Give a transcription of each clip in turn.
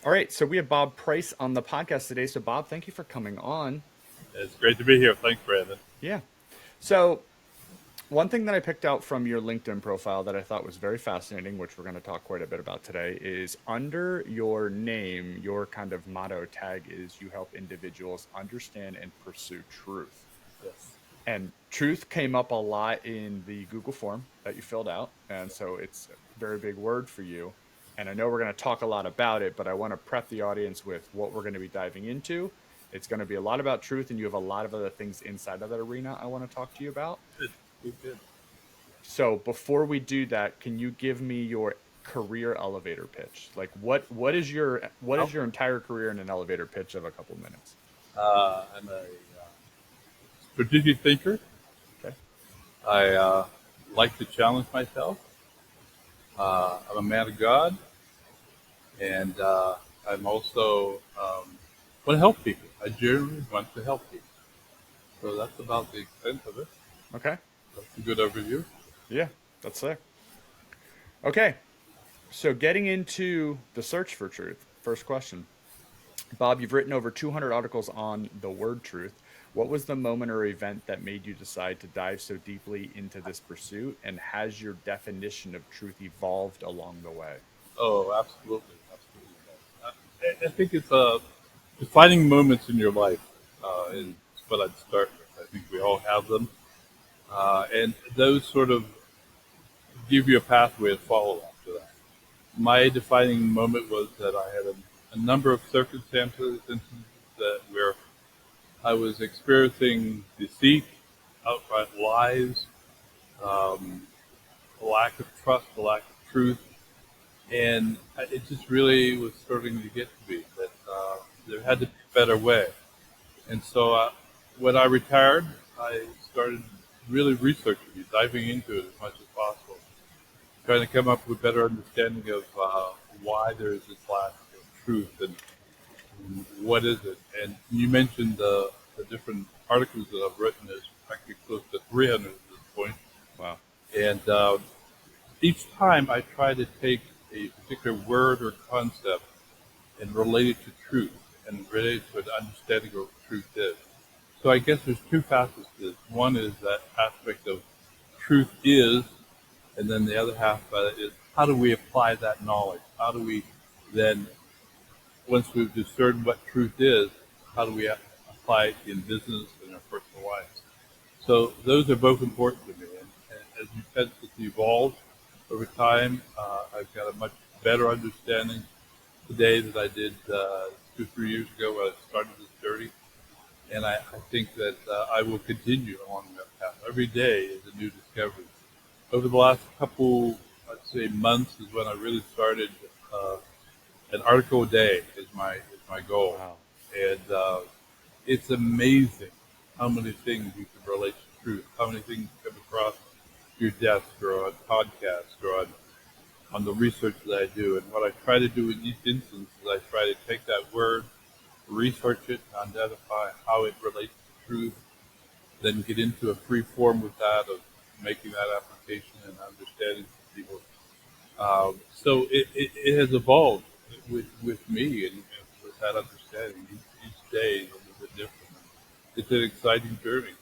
All right, so we have Bob Price on the podcast today. So, Bob, thank you for coming on. It's great to be here. Thanks, Brandon. Yeah. So, one thing that I picked out from your LinkedIn profile that I thought was very fascinating, which we're going to talk quite a bit about today, is under your name, your kind of motto tag is you help individuals understand and pursue truth. Yes. And truth came up a lot in the Google form that you filled out. And so it's a very big word for you. And I know we're going to talk a lot about it, but I want to prep the audience with what we're going to be diving into. It's going to be a lot about truth, and you have a lot of other things inside of that arena I want to talk to you about. Good. Good. Good. So before we do that, can you give me your career elevator pitch? Like what Well, is your entire career in an elevator pitch of a couple minutes? I'm a strategic thinker. Okay. I like to challenge myself. I'm a man of God, and I'm also want to help people. I generally want to help people. So that's about the extent of it. Okay. That's a good overview. Yeah, that's there. Okay. So, getting into the search for truth, first question. Bob, you've written over 200 articles on the word truth. What was the moment or event that made you decide to dive so deeply into this pursuit? And has your definition of truth evolved along the way? Oh, absolutely, absolutely. I think it's defining moments in your life is Hmm. what I'd start with. I think we all have them, and those sort of give you a pathway to follow after that. My defining moment was that I had a number of circumstances, instances that where I was experiencing deceit, outright lies, um, a lack of trust, a lack of truth, and it just really was starting to get to me that there had to be a better way. And so when I retired, I started really researching it, diving into it as much as possible, trying to come up with a better understanding of why there is this lack of truth and what is it. And you mentioned the different articles that I've written. There's actually close to 300 at this point. Wow. And each time I try to take a particular word or concept and relate it to truth and relate it to an understanding of what truth is. So I guess there's two facets to this. One is that aspect of truth is, and then the other half of it is how do we apply that knowledge? How do we then, once we've discerned what truth is, how do we apply it in business and our personal lives? So those are both important to me. And as you said, it's evolved over time. I've got a much better understanding today than I did 2, 3 years ago when I started this journey. And I think that I will continue along that path. Every day is a new discovery. Over the last couple, I'd say, months is when I really started an article a day is my goal, Wow. and it's amazing how many things you can relate to truth, how many things come across your desk or on podcasts or on the research that I do. And what I try to do in each instance is I try to take that word, research it, identify how it relates to truth, then get into a free form with that of making that application and understanding for people. So it has evolved with me and with that understanding. Each day is a little bit different. It's an exciting journey.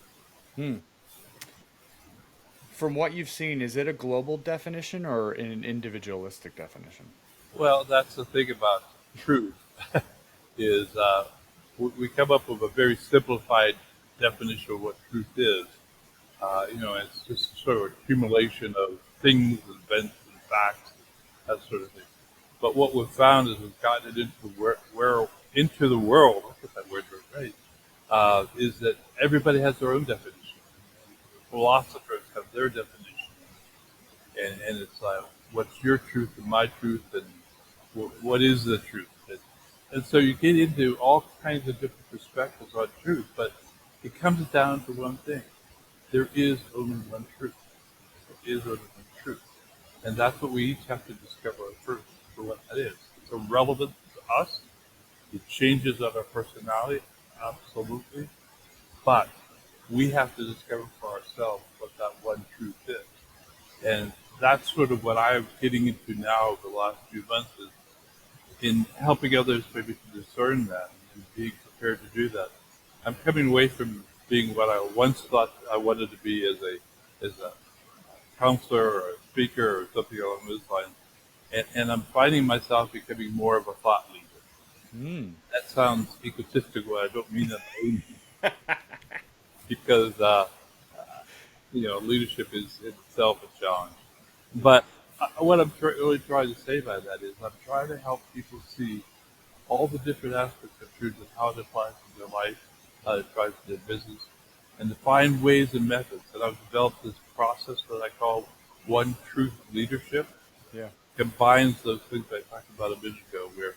Hmm. From what you've seen, is it a global definition or an individualistic definition? Well, that's the thing about truth is we come up with a very simplified definition of what truth is. It's just sort of accumulation of things, events, and facts, that sort of thing. But what we've found is we've gotten it into where into the world. Look at that word right. Is that everybody has their own definition. Philosophers have their definition, and it's like, what's your truth and my truth, and what is the truth? And so you get into all kinds of different perspectives on truth, but it comes down to one thing: there is only one truth. There is only one truth, and that's what we each have to discover first for what that is. It's irrelevant to us. It changes on our personality, absolutely, but we have to discover for ourselves what that one truth is. And that's sort of what I'm getting into now over the last few months is in helping others maybe to discern that and being prepared to do that. I'm coming away from being what I once thought I wanted to be as a counselor or a speaker or something along those lines, and I'm finding myself becoming more of a thought leader. Mm. That sounds egotistical. I don't mean that because leadership is itself a challenge. But what I'm really trying to say by that is I'm trying to help people see all the different aspects of truth and how it applies to their life, how it applies to their business, and to find ways and methods. And I've developed this process that I call One Truth Leadership. Yeah. Combines those things I talked about a minute ago, where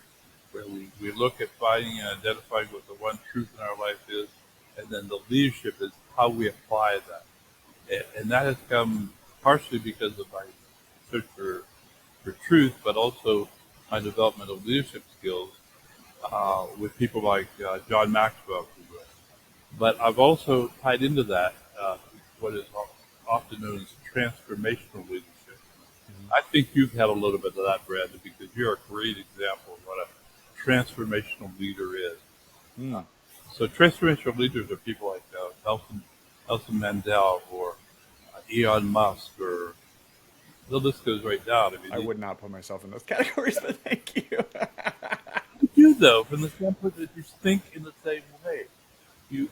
we look at finding and identifying what the one truth in our life is, and then the leadership is how we apply that. And that has come partially because of my search for truth, but also my development of leadership skills with people like John Maxwell. But I've also tied into that what is often known as transformational leadership. Hmm. I think you've had a little bit of that, Brandon, because you're a great example of what a transformational leader is. Mm. So transformational leaders are people like Nelson Mandela or Elon Musk, or the list goes right down. I mean, I would not put myself in those categories, but thank you. you do though, from the standpoint that you think in the same way. You're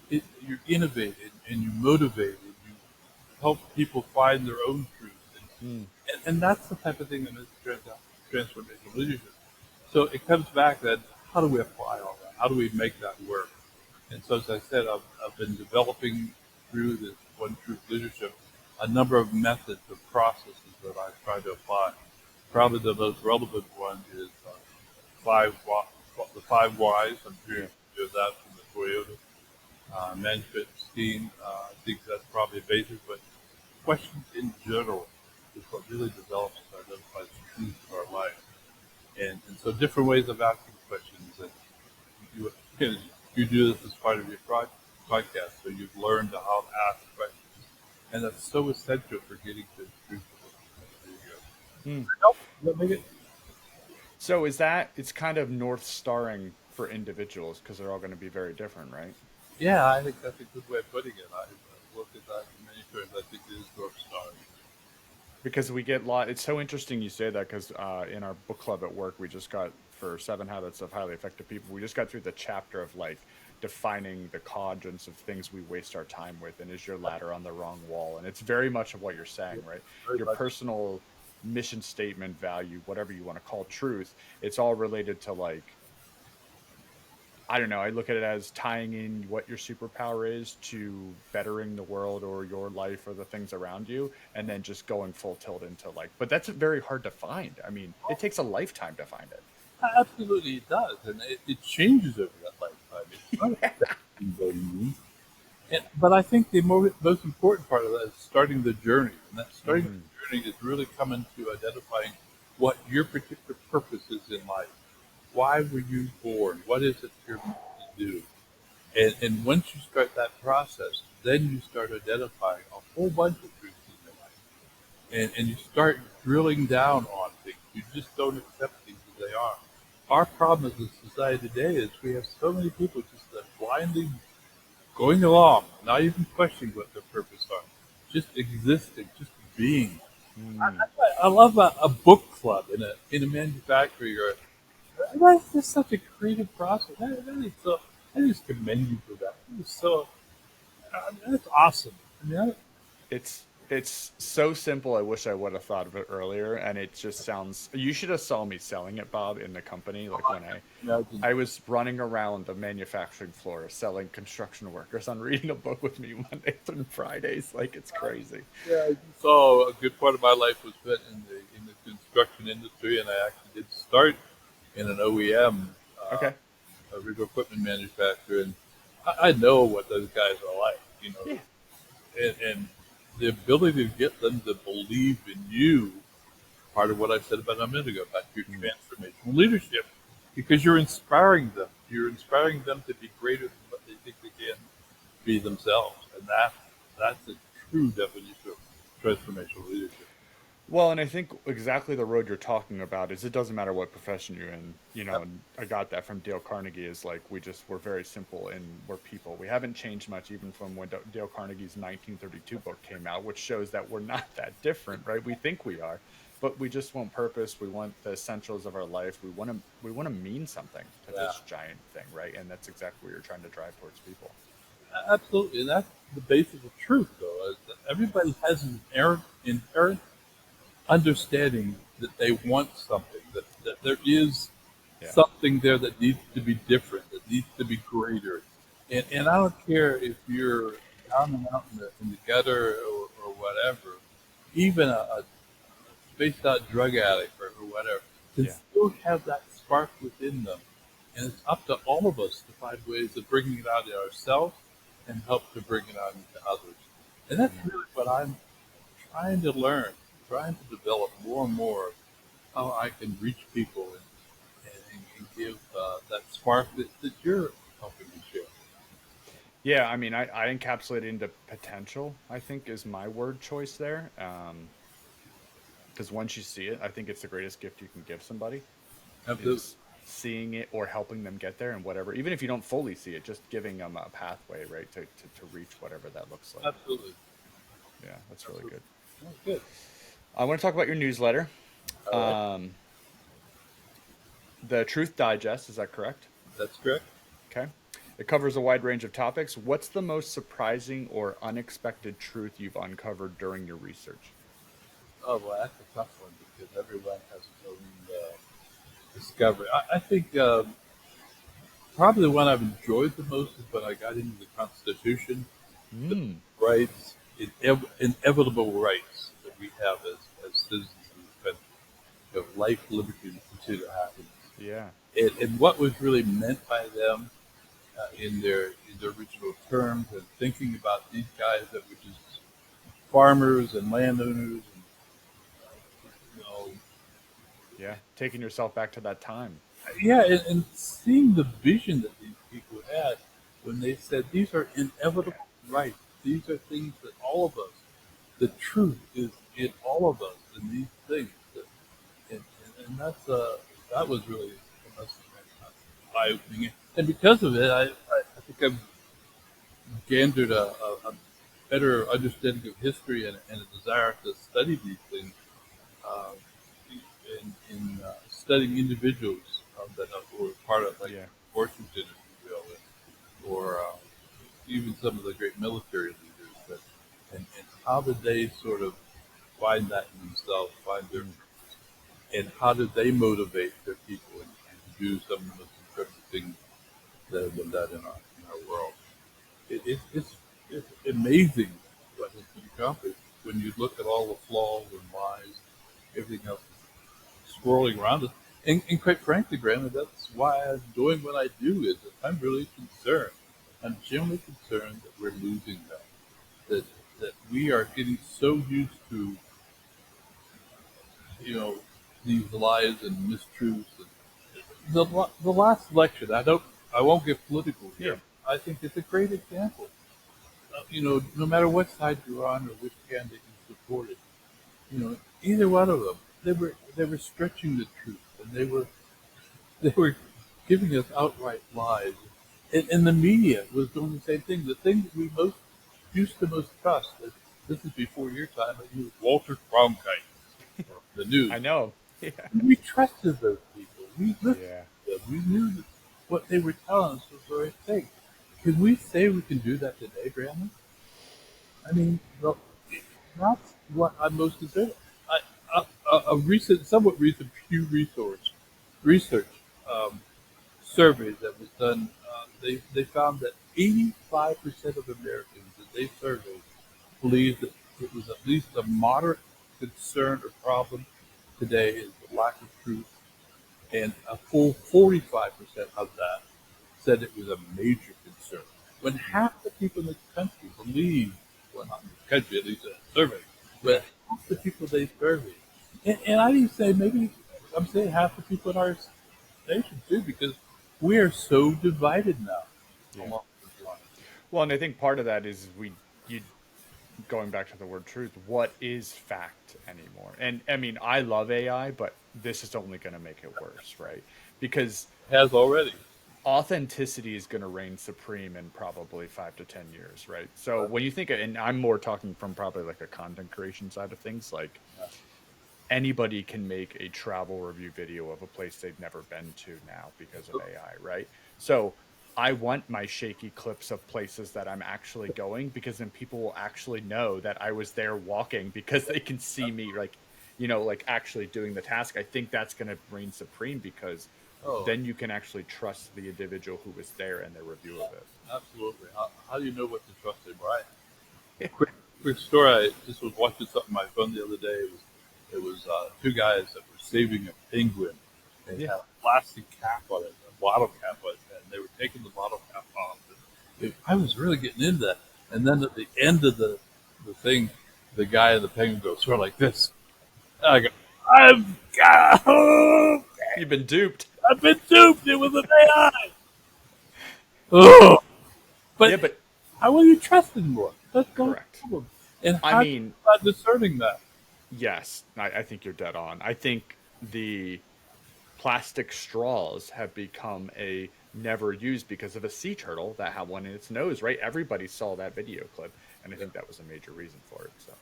innovative and you motivate and you help people find their own truth, Mm. and that's the type of thing that is transformational leadership. So it comes back that how do we apply all that? How do we make that work? And so, as I said, I've been developing through this One Truth Leadership a number of methods of processes that I try to apply. Probably the most relevant one is the five whys. I'm sure Yeah. you hear that from the Toyota management scheme. I think that's probably basic, but questions in general is what really develops and identifies the truth of our life. And so different ways of asking questions. And you, you do this as part of your podcast, so you've learned how to ask questions. And that's so essential for getting to the truth of it. There you Mm. go. Nope. Does that make it? So is that it's kind of north starring for individuals because they're all going to be very different, right? Yeah, I think that's a good way of putting it. I've looked at that in many terms. I think it is North Star. Because we get it's so interesting you say that because in our book club at work we just got for 7 habits of highly effective people, we just got through the chapter of like defining the quadrants of things we waste our time with, and is your ladder on the wrong wall, and it's very much of what you're Yeah, saying, right? very Your much. personal mission statement, value, whatever you want to call truth, it's all related to like, I don't know. I look at it as tying in what your superpower is to bettering the world or your life or the things around you, and then just going full tilt into like. But that's very hard to find. I mean, it takes a lifetime to find Absolutely, it does, and it changes over that lifetime. It's not it. exactly what you mean. But I think the most important part of that is starting the journey, and that starting Mm, the journey is really coming to identifying what your particular purpose is in life. Why were you born? What is it you're meant to do? And once you start that process, then you start identifying a whole bunch of truths in your life, and you start drilling down on things. You just don't accept things as they are. Our problem as a society today is we have so many people just blindly going along, not even questioning what their purpose are, just existing, just being. mm. I love a book club in a manufacturing or that's just such a creative process. That is so. I just commend you for that. It is so. That's awesome. I mean, It's so simple. I wish I would have thought of it earlier, and it just sounds. You should have saw me selling it, Bob, in the company. Like when imagine. I was running around the manufacturing floor selling construction workers on reading a book with me Mondays and Fridays. Like it's crazy. Yeah, you saw a good part of my life was spent in the construction industry, and I actually did start in an OEM, Okay. original equipment manufacturer, and I know what those guys are like. Yeah. And the ability to get them to believe in you, part of what I said about a minute ago about your Mm. transformational leadership, because you're inspiring them. You're inspiring them to be greater than what they think they can be themselves, and that's a true definition of transformational leadership. Well, and I think exactly the road you're talking about is it doesn't matter what profession you're in, and I got that from Dale Carnegie is like we're very simple and we're people. We haven't changed much even from when Dale Carnegie's 1932 book came out, which shows that we're not that different, right? We think we are, but we just want purpose. We want the essentials of our life. We want to mean something to Yeah, this giant thing, right? And that's exactly what you're trying to drive towards people. absolutely. And that's the basis of truth, though. Is that everybody has an inherent understanding that they want something, that there is Yeah. something there that needs to be different, that needs to be greater. And I don't care if you're down and out in the gutter or whatever, even a spaced out drug addict or whatever, can Yeah. still have that spark within them. And it's up to all of us to find ways of bringing it out in ourselves and help to bring it out into others. And that's Mm. really what I'm trying to learn, trying to develop more and more how I can reach people and give that spark that you're helping to share. Yeah, I mean, I encapsulate it into potential, I think is my word choice there. Because once you see it, I think it's the greatest gift you can give somebody Absolutely. is seeing it or helping them get there and whatever. Even if you don't fully see it, just giving them a pathway, right, to reach whatever that looks like. Absolutely. Yeah, that's really Absolutely. good. Oh, good. I want to talk about your newsletter, All right. um, the Truth Digest. Is that correct? That's correct. Okay. It covers a wide range of topics. What's the most surprising or unexpected truth you've uncovered during your research? Oh, well, that's a tough one because everyone has its own discovery. I think probably the one I've enjoyed the most is when I got into the Constitution, the Mm, rights, inevitable rights that we have as citizens of this country, of life, liberty, and pursuit of happiness. yeah. And what was really meant by them in their original terms, and thinking about these guys that were just farmers and landowners, and you know, Yeah. Taking yourself back to that time. yeah, and seeing the vision that these people had when they said these are Yeah. inevitable rights. These are things that all of us, the truth is in all of us, in these things. And that was really eye opening. And because of it, I think I've gathered a better understanding of history and a desire to study these things uh, in studying individuals that were part of, like Yeah. Washington, if you will, or even some of the great military leaders. And how did they sort of find that in themselves, find their, Mm, and how did they motivate their people and to do some of the most incredible things that have been done in our world? It's amazing what has been accomplished when you look at all the flaws and lies, everything else swirling around us. And quite frankly, Graham, that's why I'm doing what I do. Is that I'm really concerned. I'm genuinely concerned that we're losing that. That that we are getting so used to, you know, these lies and mistruths. And the last election, I won't get political yeah. here. I think it's a great example. No matter what side you're on or which candidate you supported, either one of them, they were stretching the truth, and they were giving us outright lies, and the media was doing the same thing. The thing that we most used to most trust. This is before your time, but you Walter Cronkite, the news. I know. Yeah. We trusted those people. We listened Yeah. to them. We knew that what they were telling us was the right thing. Can we say we can do that today, Grandma? I mean, well, that's what I'm most concerned. A recent, somewhat recent Pew research um, survey that was done, they found that 85% of Americans that they surveyed believed that it was at least a moderate concern or problem today is the lack of truth, and a full 45% of that said it was a major concern. When half the people in the country believe, well, not in the country, at least in a survey, Yeah. but half the people they surveyed, and I didn't say maybe, I'm saying half the people in our nation too, because we are so divided now Yeah. along those lines. Well, and I think part of that is you going back to the word truth, what is fact anymore? And I mean, I love AI, but this is only going to make it worse, right? Because Has already. authenticity is going to reign supreme in probably 5 to 10 years, right? So when you think, and I'm more talking from probably like a content creation side of things, like anybody can make a travel review video of a place they've never been to now because of AI, right? So I want my shaky clips of places that I'm actually going because then people will actually know that I was there walking because they can see me like, like actually doing the task. I think that's going to reign supreme because Oh, then you can actually trust the individual who was there and their review of it. absolutely. How do you know what to trust anymore? Yeah. Quick story. I just was watching something on my phone the other day. It was two guys that were saving a penguin. They Yeah. had a plastic cap on it, a bottle cap on it, and they were taking the bottle cap off. I was really getting into that. And then at the end of the thing, the guy in the penguin goes sort of like this. And I go, oh, You've been duped. I've been duped. It was an AI. Oh, but Yeah, but how will you trust anymore? That's the whole correct. problem. And I how do you mean, start discerning that? yes, I think you're dead on. I think the plastic straws have become a never used because of a sea turtle that had one in its nose, right? Everybody saw that video clip, and I Yeah, think that was a major reason for it. So,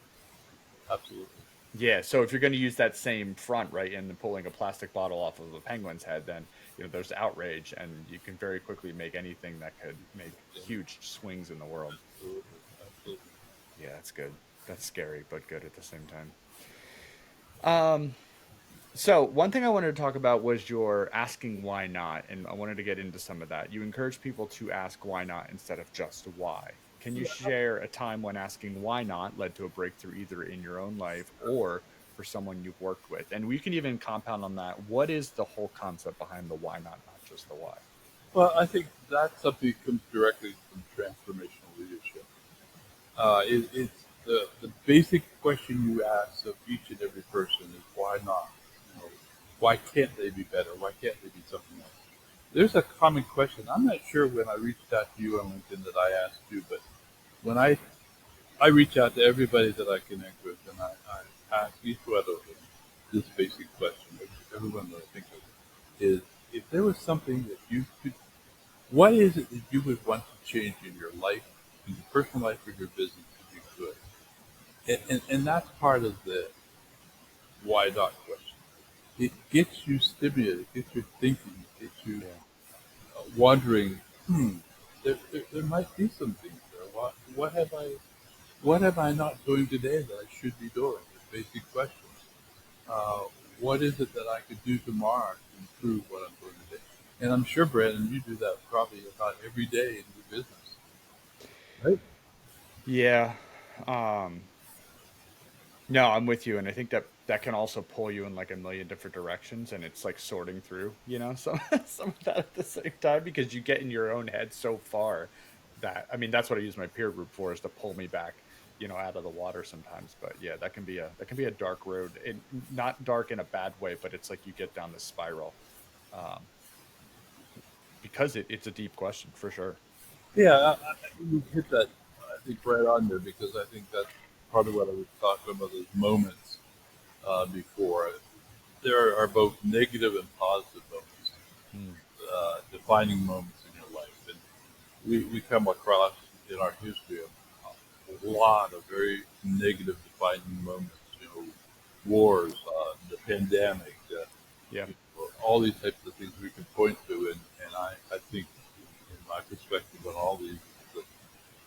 absolutely. yeah, so if you're going to use that same front, right, and then pulling a plastic bottle off of a penguin's head, then there's outrage, and you can very quickly make anything that could make Yeah, huge swings in the world. absolutely. Absolutely. Yeah, that's good. That's scary, but good at the same time. Um, So one thing I wanted to talk about was your asking why not, and I wanted to get into some of that. You encourage people to ask why not instead of just why. Can you Yeah, share a time when asking why not led to a breakthrough either in your own life or for someone you've worked with? And we can even compound on that. What is the whole concept behind the why not just the why? well, I think that's something that comes directly from transformational leadership. It's the basic question you ask of each and every person is why not? Why can't they be better? Why can't they be something else? There's a common question. I'm not sure when I reached out to you on LinkedIn that I asked you, but when I reach out to everybody that I connect with, and I ask each one of them this basic question. Everyone that I think of is, if there was something that you could, what is it that you would want to change in your life, in your personal life or your business, if you could? And that's part of the why not question. It gets you stimulated, it gets you thinking, it gets you Yeah. wondering, there might be some things there. What have I not doing today that I should be doing? The basic questions. Uh, what is it that I could do tomorrow to improve what I'm doing today? And I'm sure, Brandon, you do that probably about every day in your business, right? Yeah. Um, No, I'm with you, and I think that that can also pull you in like a million different directions, and it's like sorting through, some some of that at the same time because you get in your own head so far that I mean that's what I use my peer group for is to pull me back, out of the water sometimes. But yeah, that can be a dark road, and not dark in a bad way, but it's like you get down this spiral um, because it's a deep question for sure. Yeah, you hit that, I think, right on there because I think that's part of what I was talking about those moments before. There are both negative and positive moments, Hmm. defining moments in your life. And we come across in our history a lot of very negative defining moments, wars, the pandemic, Yeah, all these types of things we can point to. And I think, in my perspective on all these,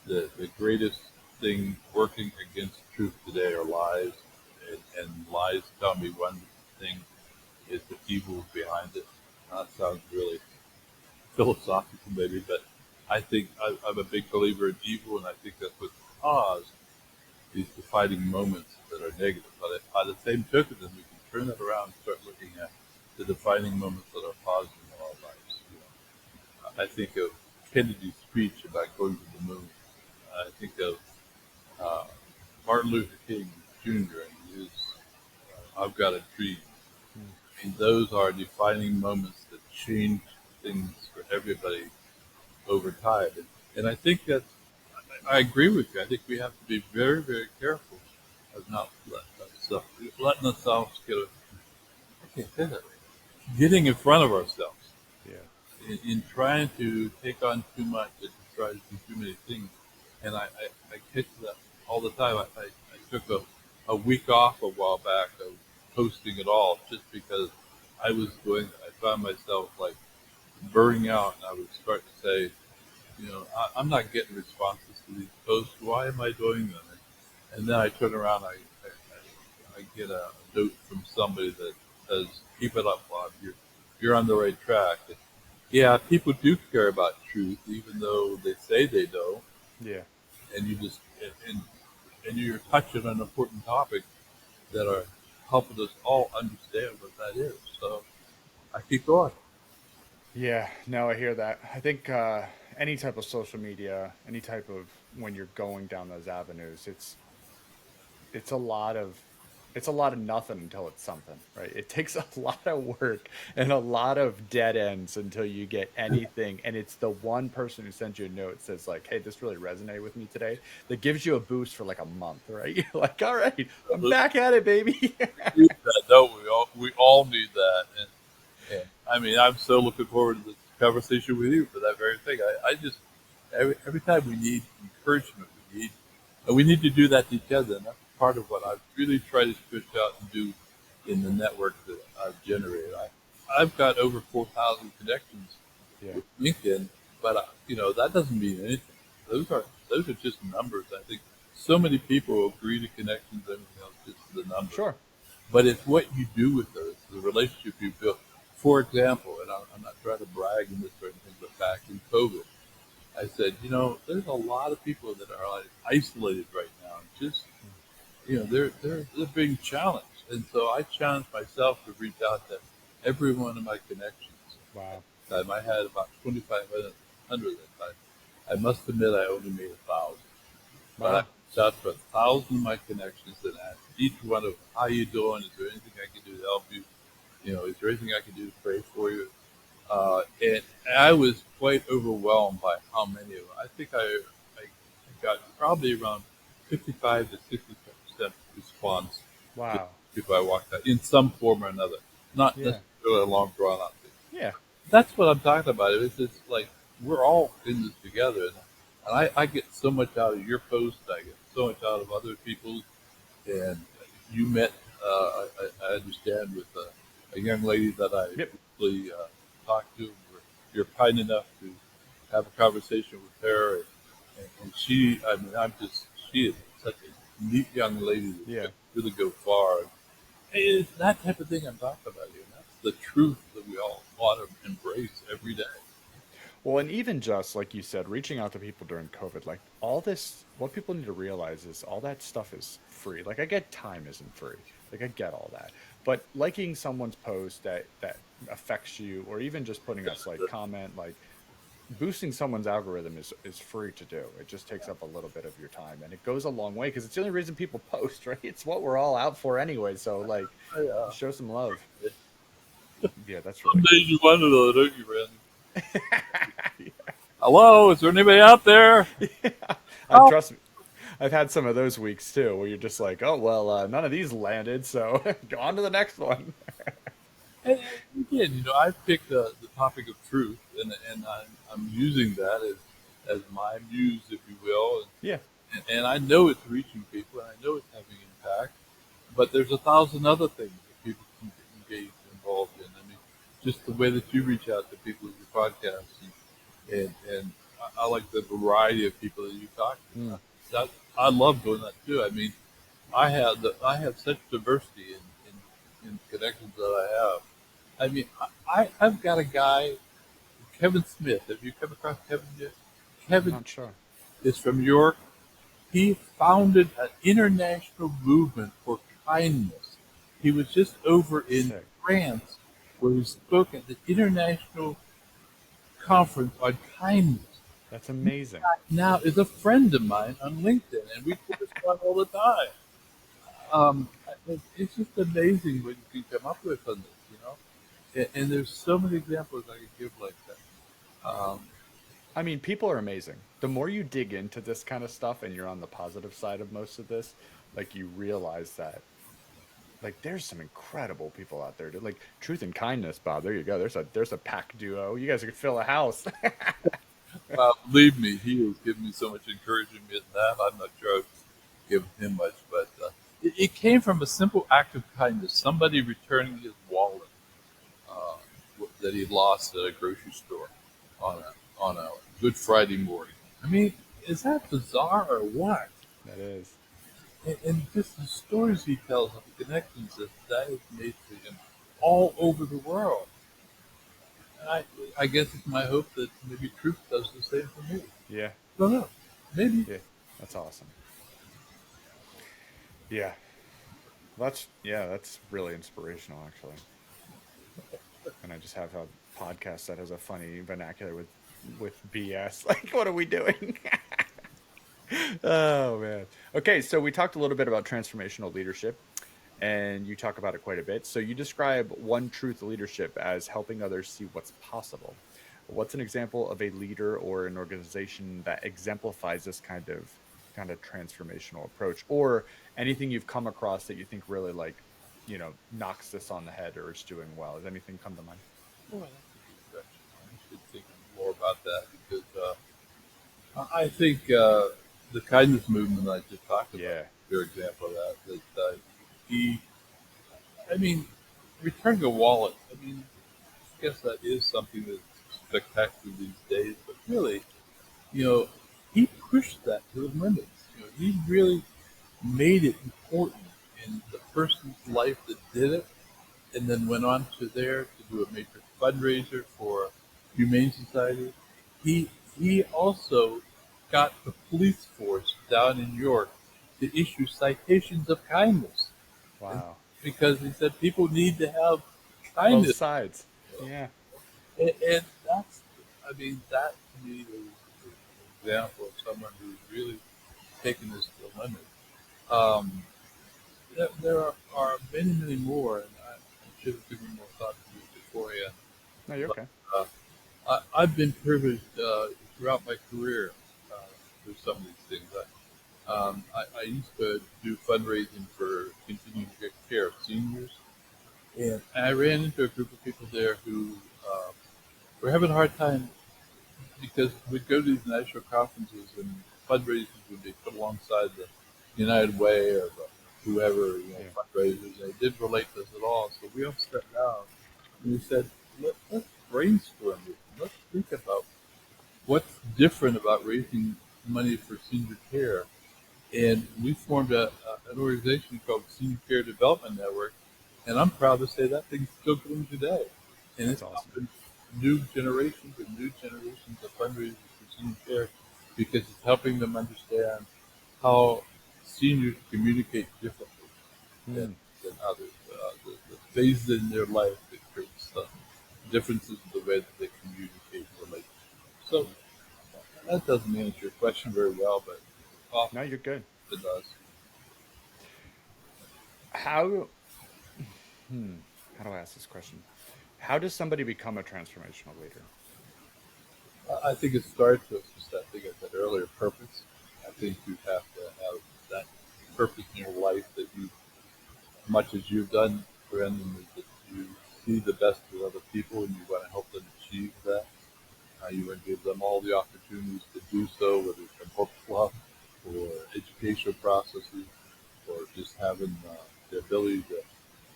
the greatest thing working against truth today are lies. And lies tell me one thing is the evil behind it. That sounds really philosophical, maybe, but I think I'm a big believer in evil, and I think that's what caused these defining moments that are negative. But by the same token, then we can turn that around and start looking at the defining moments that are positive in our lives. I think of Kennedy's speech about going to the moon. I think of uh, Martin Luther King Jr. and his "I've Got a Dream." Hmm. I mean, those are defining moments that change things for everybody over time. And I think that I agree with you. I think we have to be very, very careful of not letting ourselves get I can't say that. Getting in front of ourselves Yeah. in trying to take on too much and to try to do too many things. And I catch that all the time. I took a week off a while back of posting at all just because I found myself like burning out, and I would start to say, I'm not getting responses to these posts. Why am I doing them? And then I turn around, I get a note from somebody that says, "Keep it up, Bob. You're on the right track." And yeah, people do care about truth, even though they say they don't. Yeah. And you just and you're touching on important topics that are helping us all understand what that is. So I keep going. Yeah, no, I hear that. I think any type of social media, any type of when you're going down those avenues, it's a lot of it's a lot of nothing until it's something, right? It takes a lot of work and a lot of dead ends until you get anything. And it's the one person who sends you a note says like, "Hey, this really resonated with me today," that gives you a boost for like a month, right? You're like, "All right, I'm back at it, baby." We need that, don't we? We all need that. And I mean, I'm so looking forward to this conversation with you for that very thing. I just every time we need encouragement, we need to do that to each other. And that's part of what I've really tried to push out and do in the network that I've generated. I've got over 4,000 connections Yeah, with LinkedIn, but that doesn't mean anything. Those are just numbers. I think so many people agree to connections, everything else just the numbers. sure. But it's what you do with those, the relationship you build. For example, and I'm not trying to brag in this or anything, but back in COVID, I said, there's a lot of people that are like isolated right now. Just, they're being challenged. And so I challenged myself to reach out to every one of my connections. Wow. At the time, I had about 2,500 at that time. I must admit I only made 1,000. But I Wow. reached out to 1,000 of my connections and asked each one of them, how you doing? Is there anything I can do to help you? Is there anything I can do to pray for you? And I was quite overwhelmed by how many of them. I think I got probably around 55 to 60% response to Wow. people I walked out in some form or another. Not Yeah. necessarily a long drawn out thing. Yeah. That's what I'm talking about. It's just like we're all in this together. And I get so much out of your post. I get so much out of other people's. And you met, I understand, with a young lady that I Yep. briefly talked to. You're kind enough to have a conversation with her, and she. I mean, she is such a neat young lady that's Yeah. going to really go far. And it's that type of thing I'm talking about here. That's the truth that we all want to embrace every day. Well, and even just like you said, reaching out to people during COVID, like all this, what people need to realize is all that stuff is free. Like I get time isn't free. Like I get all that. But liking someone's post that affects you, or even just putting us like comment, like boosting someone's algorithm is free to do. It just takes up a little bit of your time and it goes a long way because it's the only reason people post, right? It's what we're all out for anyway. So like I, show some love. Yeah, that's some really days cool. you wonder though, don't you, Randy? Hello, is there anybody out there? Yeah. I Oh, trust me. I've had some of those weeks too, where you're just like, oh well, none of these landed, so go on to the next one. and again, I picked the topic of truth, and I'm using that as my muse, if you will, Yeah, and I know it's reaching people, and I know it's having impact. But there's 1,000 other things that people can get engaged, involved in. I mean, just the way that you reach out to people with your podcast, and I like the variety of people that you talk to. mm, I love doing that too. I mean, I have such diversity in connections that I have. I mean, I've got a guy, Kevin Smith. Have you come across Kevin yet? I'm Kevin not sure. is from York. He founded an international movement for kindness. He was just over in Sick. France where he spoke at the International Conference on Kindness. That's amazing. Now is a friend of mine on LinkedIn, and we correspond all the time. It's just amazing what you can come up with on this. And there's so many examples I could give like that. Um, I mean, people are amazing. The more you dig into this kind of stuff and you're on the positive side of most of this, like you realize that like there's some incredible people out there. Like Truth and Kindness, Bob. There you go. There's a pack duo. You guys could fill a house. Believe me, he has given me so much encouragement in that. I'm not sure I've given him much, but it came from a simple act of kindness. Somebody returning his wallet uh, that he lost at a grocery store on a Good Friday morning. I mean, is that bizarre or what? That is. And just the stories he tells of the connections that has made to him all over the world. And I guess it's my hope that maybe Truth does the same for me. Yeah. Don't know. Maybe. Yeah. That's awesome. Yeah. That's really inspirational actually. And I just have a podcast that has a funny vernacular with BS. Like what are we doing? Oh man. Okay, so we talked a little bit about transformational leadership and you talk about it quite a bit. So you describe one truth leadership as helping others see what's possible. What's an example of a leader or an organization that exemplifies this kind of transformational approach or anything you've come across that you think really like, knocks this on the head or is doing well? Does anything come to mind? Boy, that's a good question. I should think more about that because I think the kindness movement I just talked about, Yeah. your example of that, he, I mean, returning a wallet, I mean, I guess that is something that's spectacular these days, but really, you know, he pushed that to the limits. He really made it important in the person's life that did it, and then went on to there to do a major fundraiser for Humane Society. He also got the police force down in New York to issue citations of kindness, and Wow. because he said people need to have Both kindness. sides. Yeah. And that's, I mean, that to me is an example of someone who's really taken this to the limit. Um, there are many, many more, and I should have given more thought to this beforehand. No, you're But okay. I've been privileged throughout my career with some of these things. I used to do fundraising for continuing care of seniors, and I ran into a group of people there who were having a hard time because we'd go to these national conferences and fundraisers would be put alongside the United Way or the whoever, Yeah. fundraisers. They didn't relate to us at all. So we all sat down and we said, let's brainstorm this. Let's think about what's different about raising money for senior care. And we formed an organization called Senior Care Development Network. And I'm proud to say that thing's still going today. And That's it's awesome. helping new generations and new generations of fundraisers for senior care because it's helping them understand how seniors communicate differently than, Hmm. than others. The phases in their life that creates differences in the way that they communicate and relate. So that doesn't answer your question very well, but No, often you're good. it does. How how do I ask this question? How does somebody become a transformational leader? I think it starts with just that thing I said earlier, purpose. I think you have to have that purpose in your life that you, much as you've done, Brendan, is that you see the best in other people and you want to help them achieve that. You want to give them all the opportunities to do so, whether it's a book club or educational processes or just having the ability to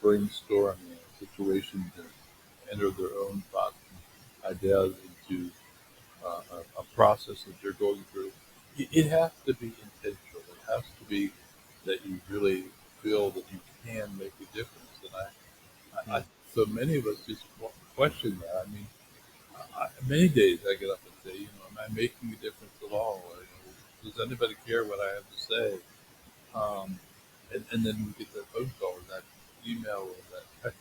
brainstorm situations and enter their own thoughts and ideas into a process that they're going through. It has to be intentional. It has to be that you really feel that you can make a difference. And Hmm. so many of us just question that. I mean, many days I get up and say, am I making a difference at all? Or, does anybody care what I have to say? Um, and then we get that phone call or that email or that text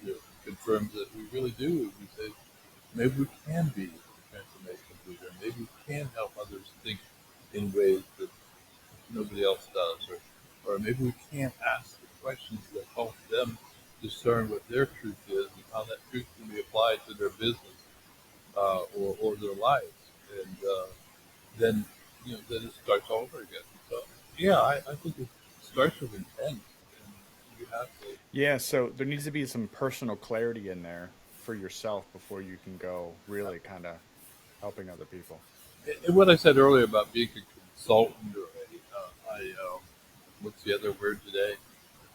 that confirms that we really do. We say, maybe we can be a transformational leader. Maybe we can help others think in ways that nobody else does. Or maybe we can ask the questions that help them discern what their truth is and how that truth can be applied to their business or their lives. and then then it starts all over again. So yeah, I think it starts with intent, and you have to. Yeah, so there needs to be some personal clarity in there for yourself before you can go really kind of helping other people. And what I said earlier about being a consultant or what's the other word today?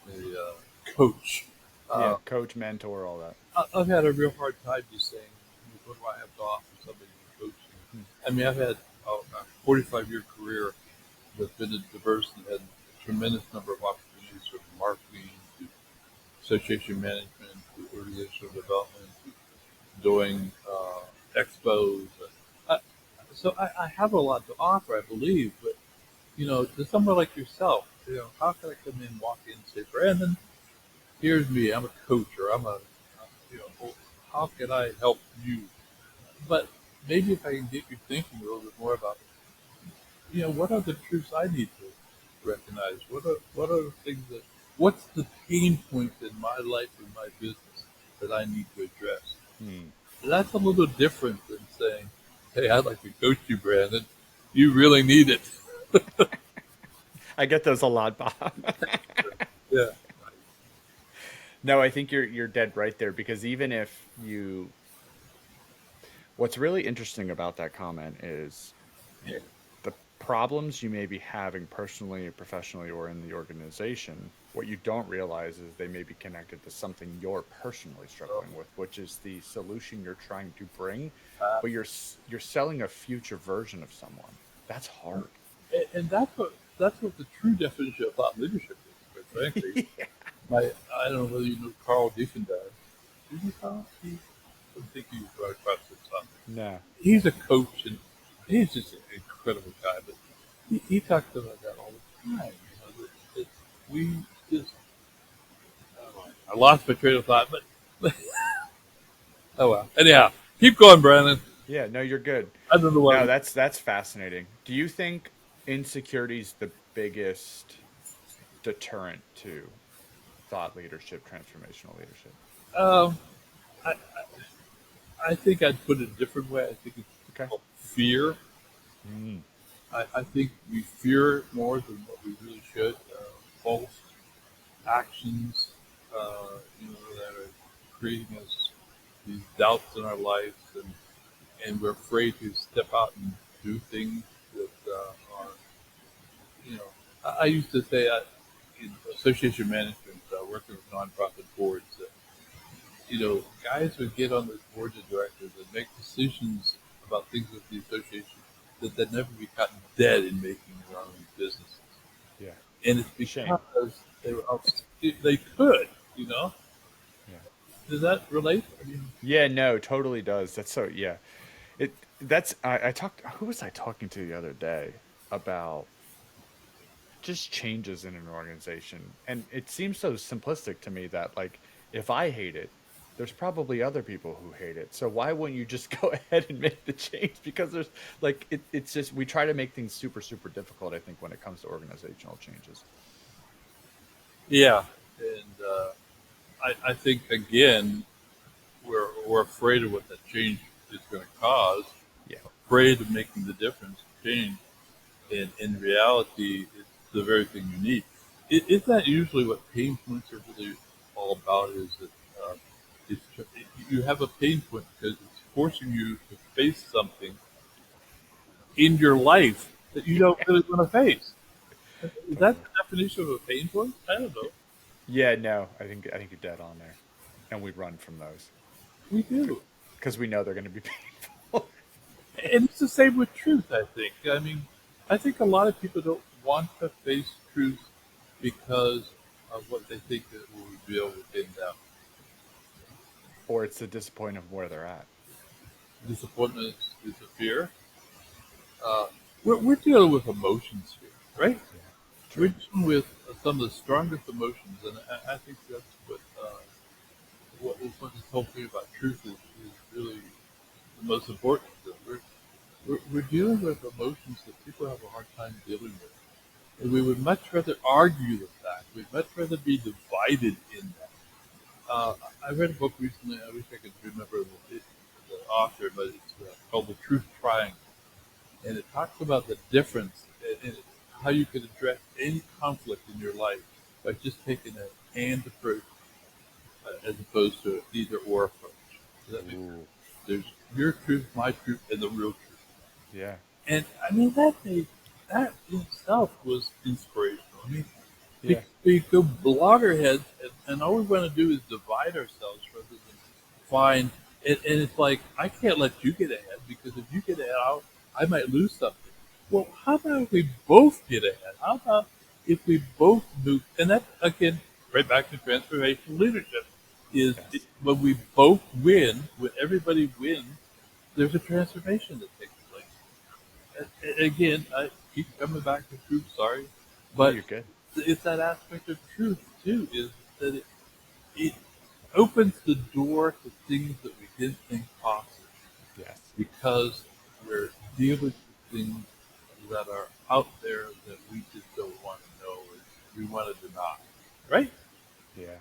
A coach. Yeah, Uh, coach, mentor, all that. I've had a real hard time just saying, what do I have to offer somebody in coaching? Hmm. I mean, I've had a 45-year career that's been diverse and had a tremendous number of opportunities from marketing to association management to organizational development to doing expos. Uh, so I have a lot to offer, I believe, but to someone like yourself, how can I come in, walk in, and say, Brandon, here's me. I'm a coach, or how can I help you? But maybe if I can get you thinking a little bit more about, what are the truths I need to recognize? What are the things what's the pain point in my life and my business that I need to address? Hmm. That's a little different than saying, hey, I'd like to coach you, Brandon. You really need it. I get those a lot, Bob. Yeah. No, I think you're dead right there because even if you what's really interesting about that comment is Yeah. the problems you may be having personally, professionally, or in the organization, what you don't realize is they may be connected to something you're personally So, struggling with, which is the solution you're trying to bring, uh, but you're selling a future version of someone. That's hard. and that's what the true definition of thought leadership is, quite frankly. Yeah. My I don't know whether you know Carl Diefenbach. Did you Carl? I think you brought across this time. No. He's a coach and he's just an incredible guy. But he talks about that all the time. That we just I lost my train of thought, but oh well. Anyhow, keep going, Brandon. Yeah, no, you're good. I don't know what. No, that's fascinating. Do you think insecurity is the biggest deterrent to thought leadership, transformational leadership? Um, I I think I'd put it a different way. I think it's Okay. called fear. Mm, I think we fear it more than what we really should. False actions, that are creating us these doubts in our lives, and we're afraid to step out and do things that are, you know. I used to say in association management, working with nonprofit boards, that guys would get on the boards of directors and make decisions about things with the association that they'd never be caught dead in making their own businesses. yeah. And it's Shame. because they were they could, you know. Yeah. Does that relate? I mean, Yeah, no, totally does. That's so yeah. I talked who was I talking to the other day about just changes in an organization. And it seems so simplistic to me that like if I hate it, there's probably other people who hate it. So why wouldn't you just go ahead and make the change? Because there's like it's just we try to make things super, super difficult, I think, when it comes to organizational changes. yeah, and I think again we're afraid of what that change is going to cause, Yeah. afraid of making the difference, change, and in reality, it's the very thing you need. Isn't that usually what pain points are really all about? Is that it's, you have a pain point because it's forcing you to face something in your life that you don't really want to face. Is that Totally. the definition of a pain point? I don't know. Yeah, no, I think you're dead on there. And we run from those We do. because we know they're going to be painful. And it's the same with truth, I think. I mean, I think a lot of people don't want to face truth because of what they think it will reveal within them. Or it's the disappointment of where they're at. Disappointment is a fear. Uh, we're dealing with emotions here, right? Yeah. We're True. dealing with some of the strongest emotions, and I think that's what this whole thing about truth is really the most important. That we're dealing with emotions that people have a hard time dealing with. And we would much rather argue the fact. We'd much rather be divided in that. Uh, I read a book recently. I wish I could remember the author, but it's called The Truth Triangle. and it talks about the difference in how you can address any conflict in your life by just taking a hand approach as opposed to an either or approach. Does that make sense? Ooh. There's your truth, my truth, and the real truth. Yeah. And I mean that in itself was inspirational. I mean, Yeah. we go bloggerheads, and all we want to do is divide ourselves rather than find. And it's like I can't let you get ahead because if you get ahead, I might lose something. Well, how about if we both get ahead? How about if we both move? And that again, right back to transformational leadership is Yes. when we both win, when everybody wins, there's a transformation that takes place. Again, I keep coming back to truth. Sorry, No, but you're good. it's that aspect of truth too. Is that it opens the door to things that we didn't think possible Yes. because we're dealing with things that are out there that we just don't want to know or we want to deny. Right? Yeah.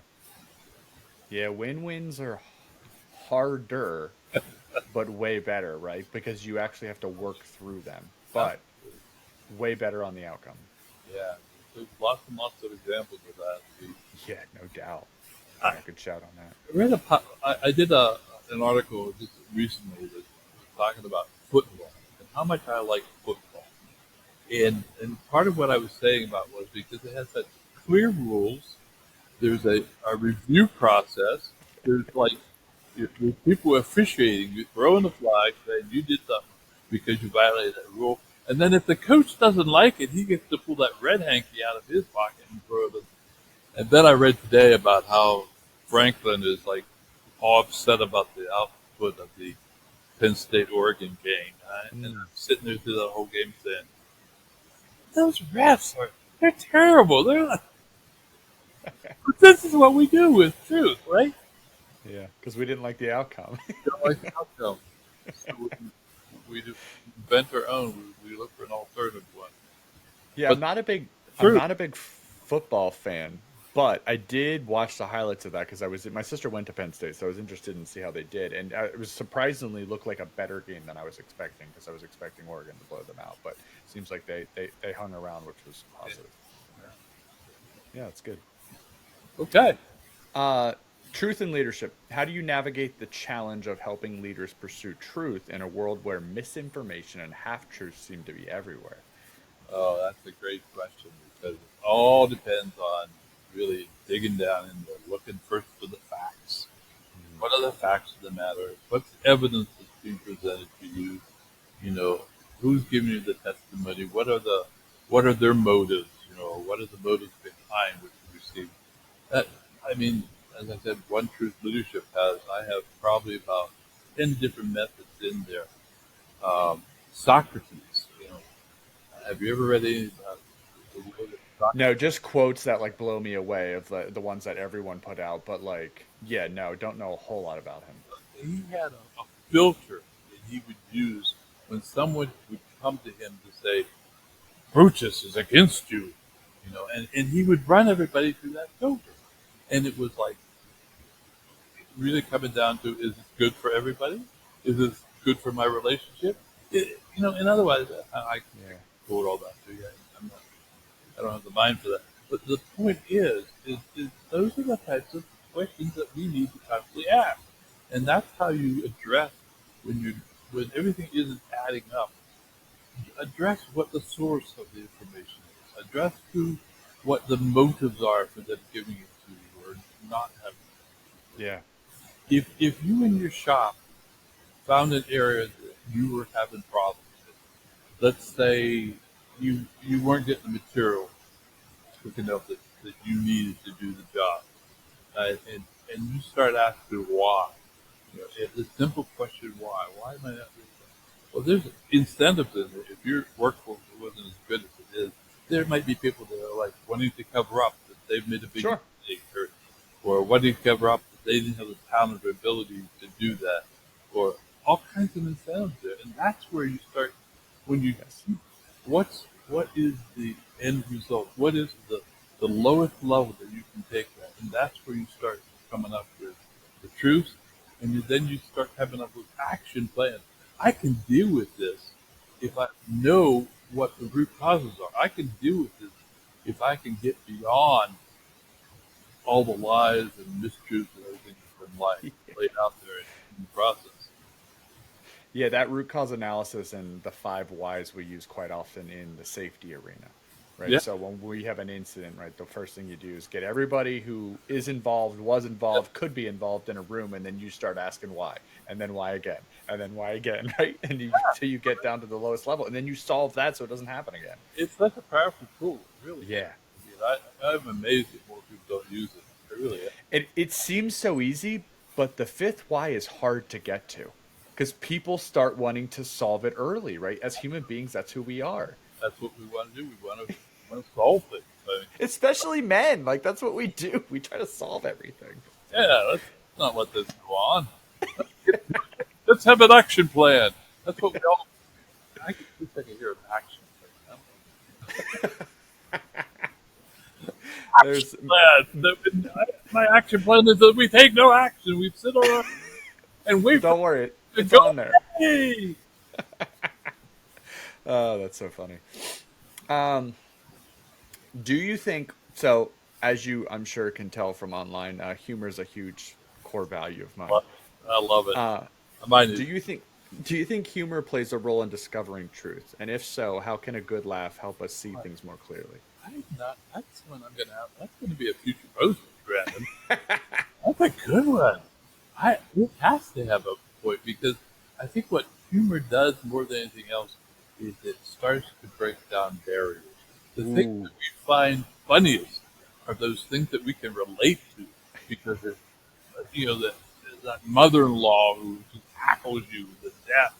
Yeah. Win-wins are harder, but way better, right? Because you actually have to work through them, but Absolutely. way better on the outcome. Yeah. There's lots and lots of examples of that. Yeah, no doubt. I Yeah, good shout on that. read I did an article just recently that was talking about football and how much I like football. And part of what I was saying about was because it has such clear rules. There's a review process. There's like there's people officiating, you throwing the flag, saying you did something because you violated that rule. And then if the coach doesn't like it, he gets to pull that red hanky out of his pocket and throw it. And then I read today about how Franklin is like all upset about the output of the Penn State Oregon game. And I'm Mm. sitting there through the whole game saying, those refs they're terrible. They're like, but this is what we do with truth, right? Yeah, because we didn't like the outcome. We don't like the outcome. So we invent our own. We look for an alternative one. Yeah, But I'm truth, not a big football fan, but I did watch the highlights of that because my sister went to Penn State, so I was interested in see how they did, and it was surprisingly looked like a better game than I was expecting because I was expecting Oregon to blow them out, but it seems like they hung around, which was positive. Yeah, it's good. okay. Uh, Truth and leadership. How do you navigate the challenge of helping leaders pursue truth in a world where misinformation and half truths seem to be everywhere? Oh, that's a great question because it all depends on really digging down into looking first for the facts. Mm. What are the facts of the matter? What's the evidence that's being presented to you? You know, who's giving you the testimony? What are their motives? You know, what are the motives behind what you receive? That I mean, as I said, One Truth Leadership I have probably about 10 different methods in there. Socrates, have you ever read any the work of No, Socrates? just quotes that like blow me away of the ones that everyone put out, but like, yeah, no, don't know a whole lot about him. He had a filter that he would use when someone would come to him to say, Brutus is against you, and he would run everybody through that filter. And it was like really coming down to, is this good for everybody? Is this good for my relationship? And otherwise, I Yeah. quote all that to you. I'm not, I don't have the mind for that. But the point is those are the types of questions that we need to constantly ask. And that's how you address when everything isn't adding up. Address what the source of the information is. Address what the motives are for them giving it to you or not having Yeah. it. If you in your shop found an area that you were having problems with, let's say you weren't getting the material quick enough that you needed to do the job, and you start asking why. The simple question, why am I not doing that? Well, there's incentives in it. If your workforce wasn't as good as it is, there might be people that are like wanting to cover up that they've made a big Sure. mistake, or wanting to cover up that they didn't have the talent or ability to do that, or all kinds of incentives there. And that's where you start when you Yes. what is the end result? What is the lowest level that you can take that? And that's where you start coming up with the truth, and then you start coming up with action plans. I can deal with this if I know what the root causes are. I can deal with this if I can get beyond all the lies and mistruths and everything that's been laid out there in the process. Yeah, that root cause analysis and the five whys we use quite often in the safety arena, right? Yeah, So when we have an incident, right, the first thing you do is get everybody who is involved, was yeah, involved, could be involved in a room, and then you start asking why, and then why again, and then why again, right? And you till you get down to the lowest level, and then you solve that so it doesn't happen again. it's such a powerful tool. It really is. Yeah. I mean, I'm amazed that more people don't use it. They really are. It seems so easy, but the fifth why is hard to get to because people start wanting to solve it early, right? As human beings, that's who we are. That's what we want to do. Want to solve things. I mean, Especially men. Like that's what we do. We try to solve everything. yeah, let's not let this go on. Let's have an action plan. That's what we all. I can, at least I can hear an action There's plan. My action plan is that we take no action. We sit on our and wait for don't worry, it to it's go on there. away. Oh, that's so funny. Um, do you think so? As you, I'm sure, can tell from online, humor is a huge core value of mine. I love it. Uh, Mine do is. you think do you think humor plays a role in discovering truth? And if so, how can a good laugh help us see things more clearly? I'm not. That's one I'm gonna have. That's gonna be a future post, Brandon. That's a good one. It has to have a point because I think what humor does more than anything else is it starts to break down barriers. The things Ooh, that we find funniest are those things that we can relate to because it's, that mother-in-law who just tackles you to death,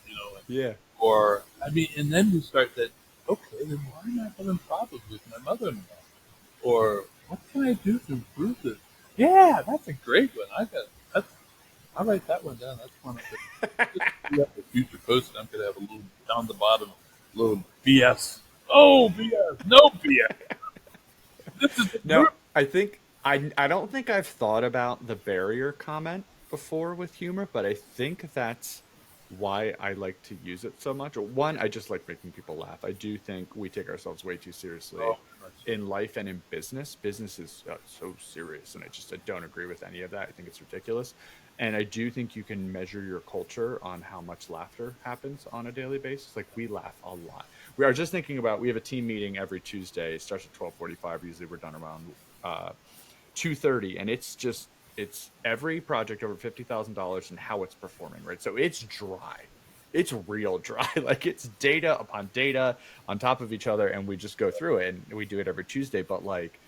yeah. or I mean, and then you start that. Okay, then why am I having problems with my mother-in-law? Or what can I do to improve this? Yeah, that's a great one. I'll write that one down. That's one of the future post. I'm gonna have a little down the bottom, little BS. Oh, BS. No BS. This is the No, I think I don't think I've thought about the barrier comment before with humor, but I think that's why I like to use it so much. One, I just like making people laugh. I do think we take ourselves way too seriously Oh, much so. in life and in business. Business is so serious, and I don't agree with any of that. I think it's ridiculous, and I do think you can measure your culture on how much laughter happens on a daily basis. Like we laugh a lot. We are just thinking about we have a team meeting every Tuesday. It starts at 12:45. Usually we're done around 2:30, and it's every project over $50,000 and how it's performing, right? So it's dry. It's real dry. Like it's data upon data on top of each other, and we just go through it, and we do it every Tuesday. But like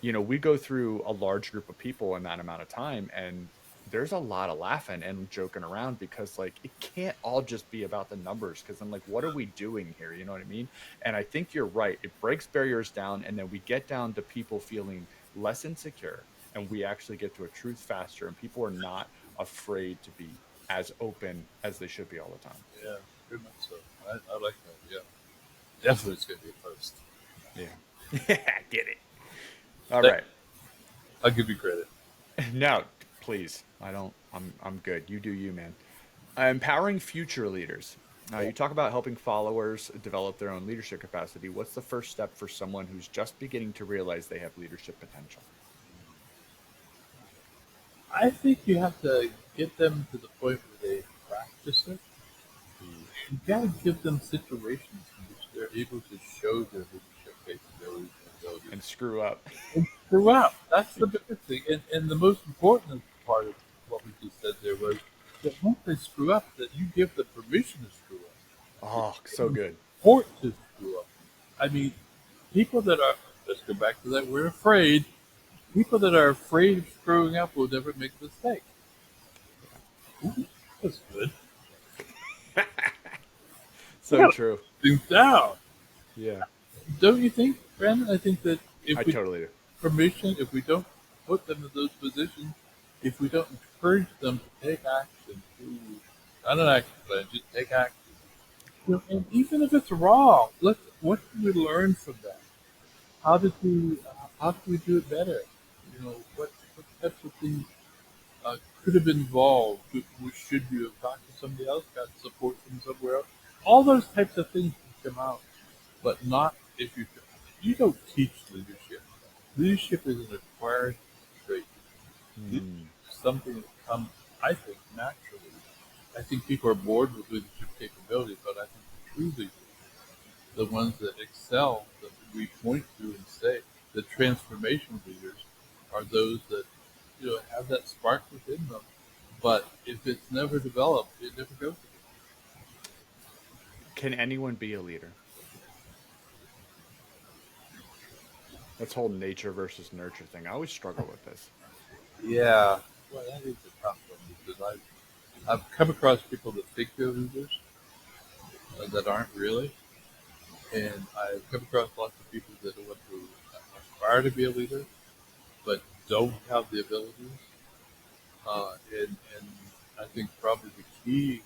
we go through a large group of people in that amount of time, and there's a lot of laughing and joking around because like it can't all just be about the numbers because I'm like, what are we doing here? You know what I mean? And I think you're right. It breaks barriers down, and then we get down to people feeling less insecure, and we actually get to a truth faster, and people are not afraid to be as open as they should be all the time. Yeah, very much so. I like that. Yeah, definitely it's gonna be a post. Yeah. Get it. All Thank- right. I'll give you credit. No, please. I don't. I'm good. You do you, man. Empowering future leaders. You talk about helping followers develop their own leadership capacity. What's the first step for someone who's just beginning to realize they have leadership potential? I think you have to get them to the point where they practice it. Ooh. You got to give them situations in which they're able to show their leadership capabilities and abilities. And screw up. And throughout, that's the biggest thing. And the most important part of what we just said there was that once they screw up, that you give them permission to screw up. Oh, so good. Support to screw up. I mean, people that are, let's go back to that, we're afraid. People that are afraid of screwing up will never make a mistake. Ooh, that's good. I So gotta true. put things down. Yeah, Don't you think, Brandon? I think that I if we totally do. permission, if we don't put them in those positions, if we don't encourage them to take action, not an action plan, just take action. And even if it's wrong, what can we learn from that? How can we do it better? What types of things could have been involved? Should you have talked to somebody else, got support from somewhere else? all those types of things can come out, but not if you don't teach leadership. Leadership is an acquired trait. Leadership Hmm. is something that comes, I think, naturally. I think people are bored with leadership capabilities, but I think the true leaders, the ones that excel, that we point to and say, the transformational leaders are those that have that spark within them. But if it's never developed, it never goes. Can anyone be a leader? That's whole nature versus nurture thing. I always struggle with this. Yeah, well, that is a tough one because I've come across people that think they're leaders that aren't really, and I've come across lots of people that want to aspire to be a leader but don't have the abilities. And I think probably the key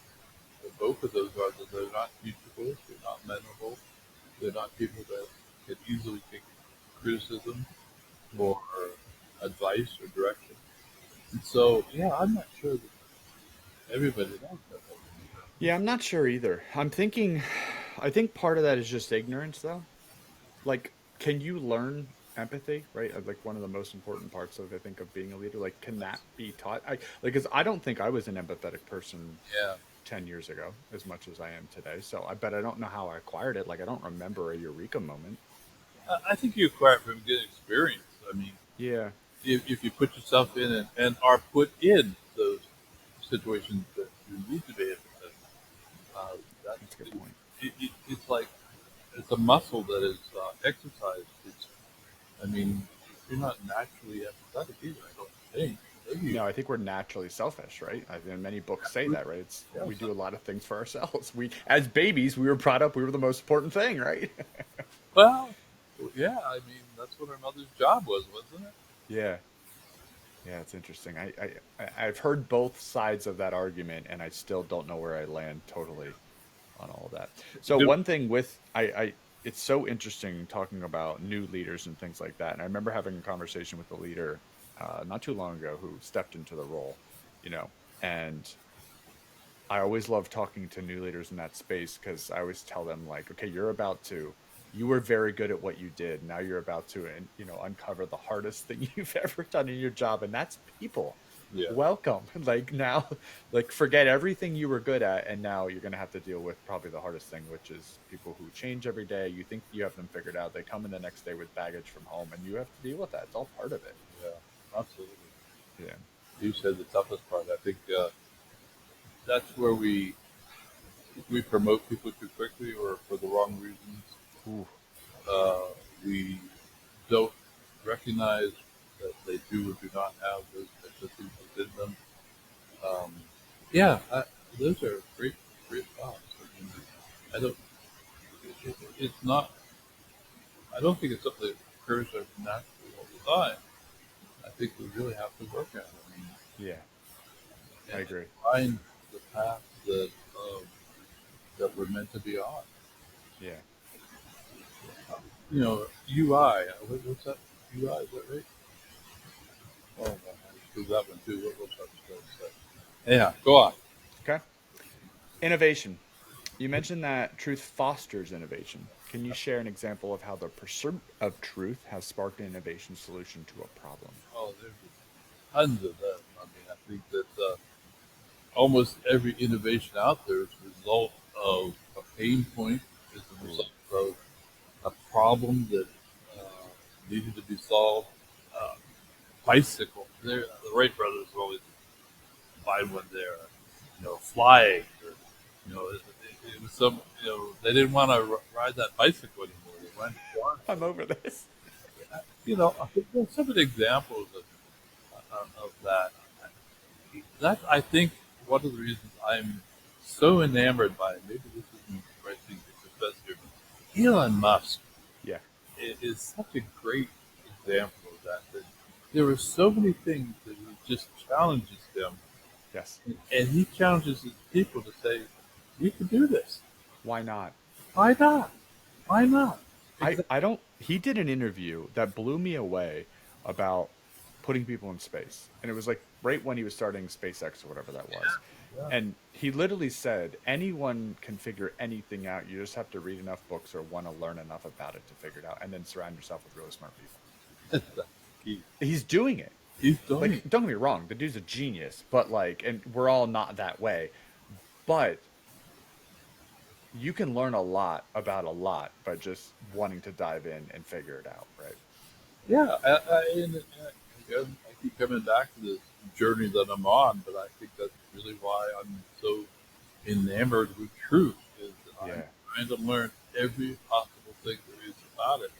of both of those are that they're not teachable, they're not memorable, they're not people that can easily take criticism Hmm. or advice or direction. And so, yeah, I'm not sure that everybody knows that. Yeah, I'm not sure either. I'm thinking, I think part of that is just ignorance, though. Like, can you learn empathy, right? Like one of the most important parts of, I think, of being a leader. Like, can that be taught? Because I don't think I was an empathetic person Yeah, 10 years ago as much as I am today. So I bet I don't know how I acquired it. Like, I don't remember a eureka moment. I think you acquire it from good experience. I mean, Yeah, if you put yourself in and are put in those situations that you need to be empathetic, that's that's a good point. it's like it's a muscle that is exercised. I mean, you're not naturally empathetic either. I don't think. Maybe you No, I think we're naturally selfish, right? I mean, many books say are. that, right? It's Yeah, we do a lot of things for ourselves. We, as babies, we were brought up. We were the most important thing, right? well, yeah. I mean, that's what our mother's job was, wasn't it? Yeah, yeah, it's interesting. I've heard both sides of that argument, and I still don't know where I land totally on all of that. So Do one thing with it's so interesting talking about new leaders and things like that. And I remember having a conversation with a leader not too long ago who stepped into the role, you know, and I always love talking to new leaders in that space because I always tell them like, okay, you were very good at what you did. Now you're about to, uncover the hardest thing you've ever done in your job, and that's people. yeah, Welcome. Like now, like forget everything you were good at, and now you're gonna have to deal with probably the hardest thing, which is people who change every day. You think you have them figured out, they come in the next day with baggage from home, and you have to deal with that. It's all part of it. yeah. Absolutely. Yeah. You said the toughest part. I think that's where we promote people too quickly or for the wrong reasons. Ooh. Uh, we don't recognize that they do or do not have those types of things within them. Um, yeah, those are great, great thoughts. I mean, I don't. It's not. I don't think it's something that occurs naturally all the time. I think we really have to work at it. I mean, Yeah, I and agree. find the path that we're meant to be on. Yeah. UI. What's that? UI, is that right? Oh, no, I do that one too. What's that supposed to say? Yeah, go on. Okay. Innovation. You mentioned that truth fosters innovation. Can you share an example of how the pursuit of truth has sparked an innovation solution to a problem? Oh, there's tons of them. I mean, I think that almost every innovation out there is a result of a pain point, is a Ooh. result of a problem that uh, needed to be solved. Uh, Bicycle. The Wright brothers always find one there. Flying. Or, it was some. They didn't want to ride that bicycle anymore. They wanted to fly. I'm over this. I think there's some of the examples of that. That's, I think, one of the reasons I'm so enamored by. Maybe this isn't the right thing to confess here, but Elon Musk Yeah. is such a great example of that. That there are so many things that he just challenges them, Yes. and he challenges his people to say, "We can do this. Why not? Why not? Why not?" Exactly. I don't he did an interview that blew me away about putting people in space. And it was like right when he was starting SpaceX or whatever that was. Yeah. And he literally said, anyone can figure anything out. You just have to read enough books or want to learn enough about it to figure it out, and then surround yourself with really smart people. That's the key. He's doing it. He's doing Like, it. don't get me wrong, the dude's a genius, but like, and we're all not that way. But you can learn a lot about a lot by just wanting to dive in and figure it out, right? Yeah, again, I keep coming back to this journey that I'm on, but I think that's really why I'm so enamored with truth. Is I'm Yeah. trying to learn every possible thing there is about it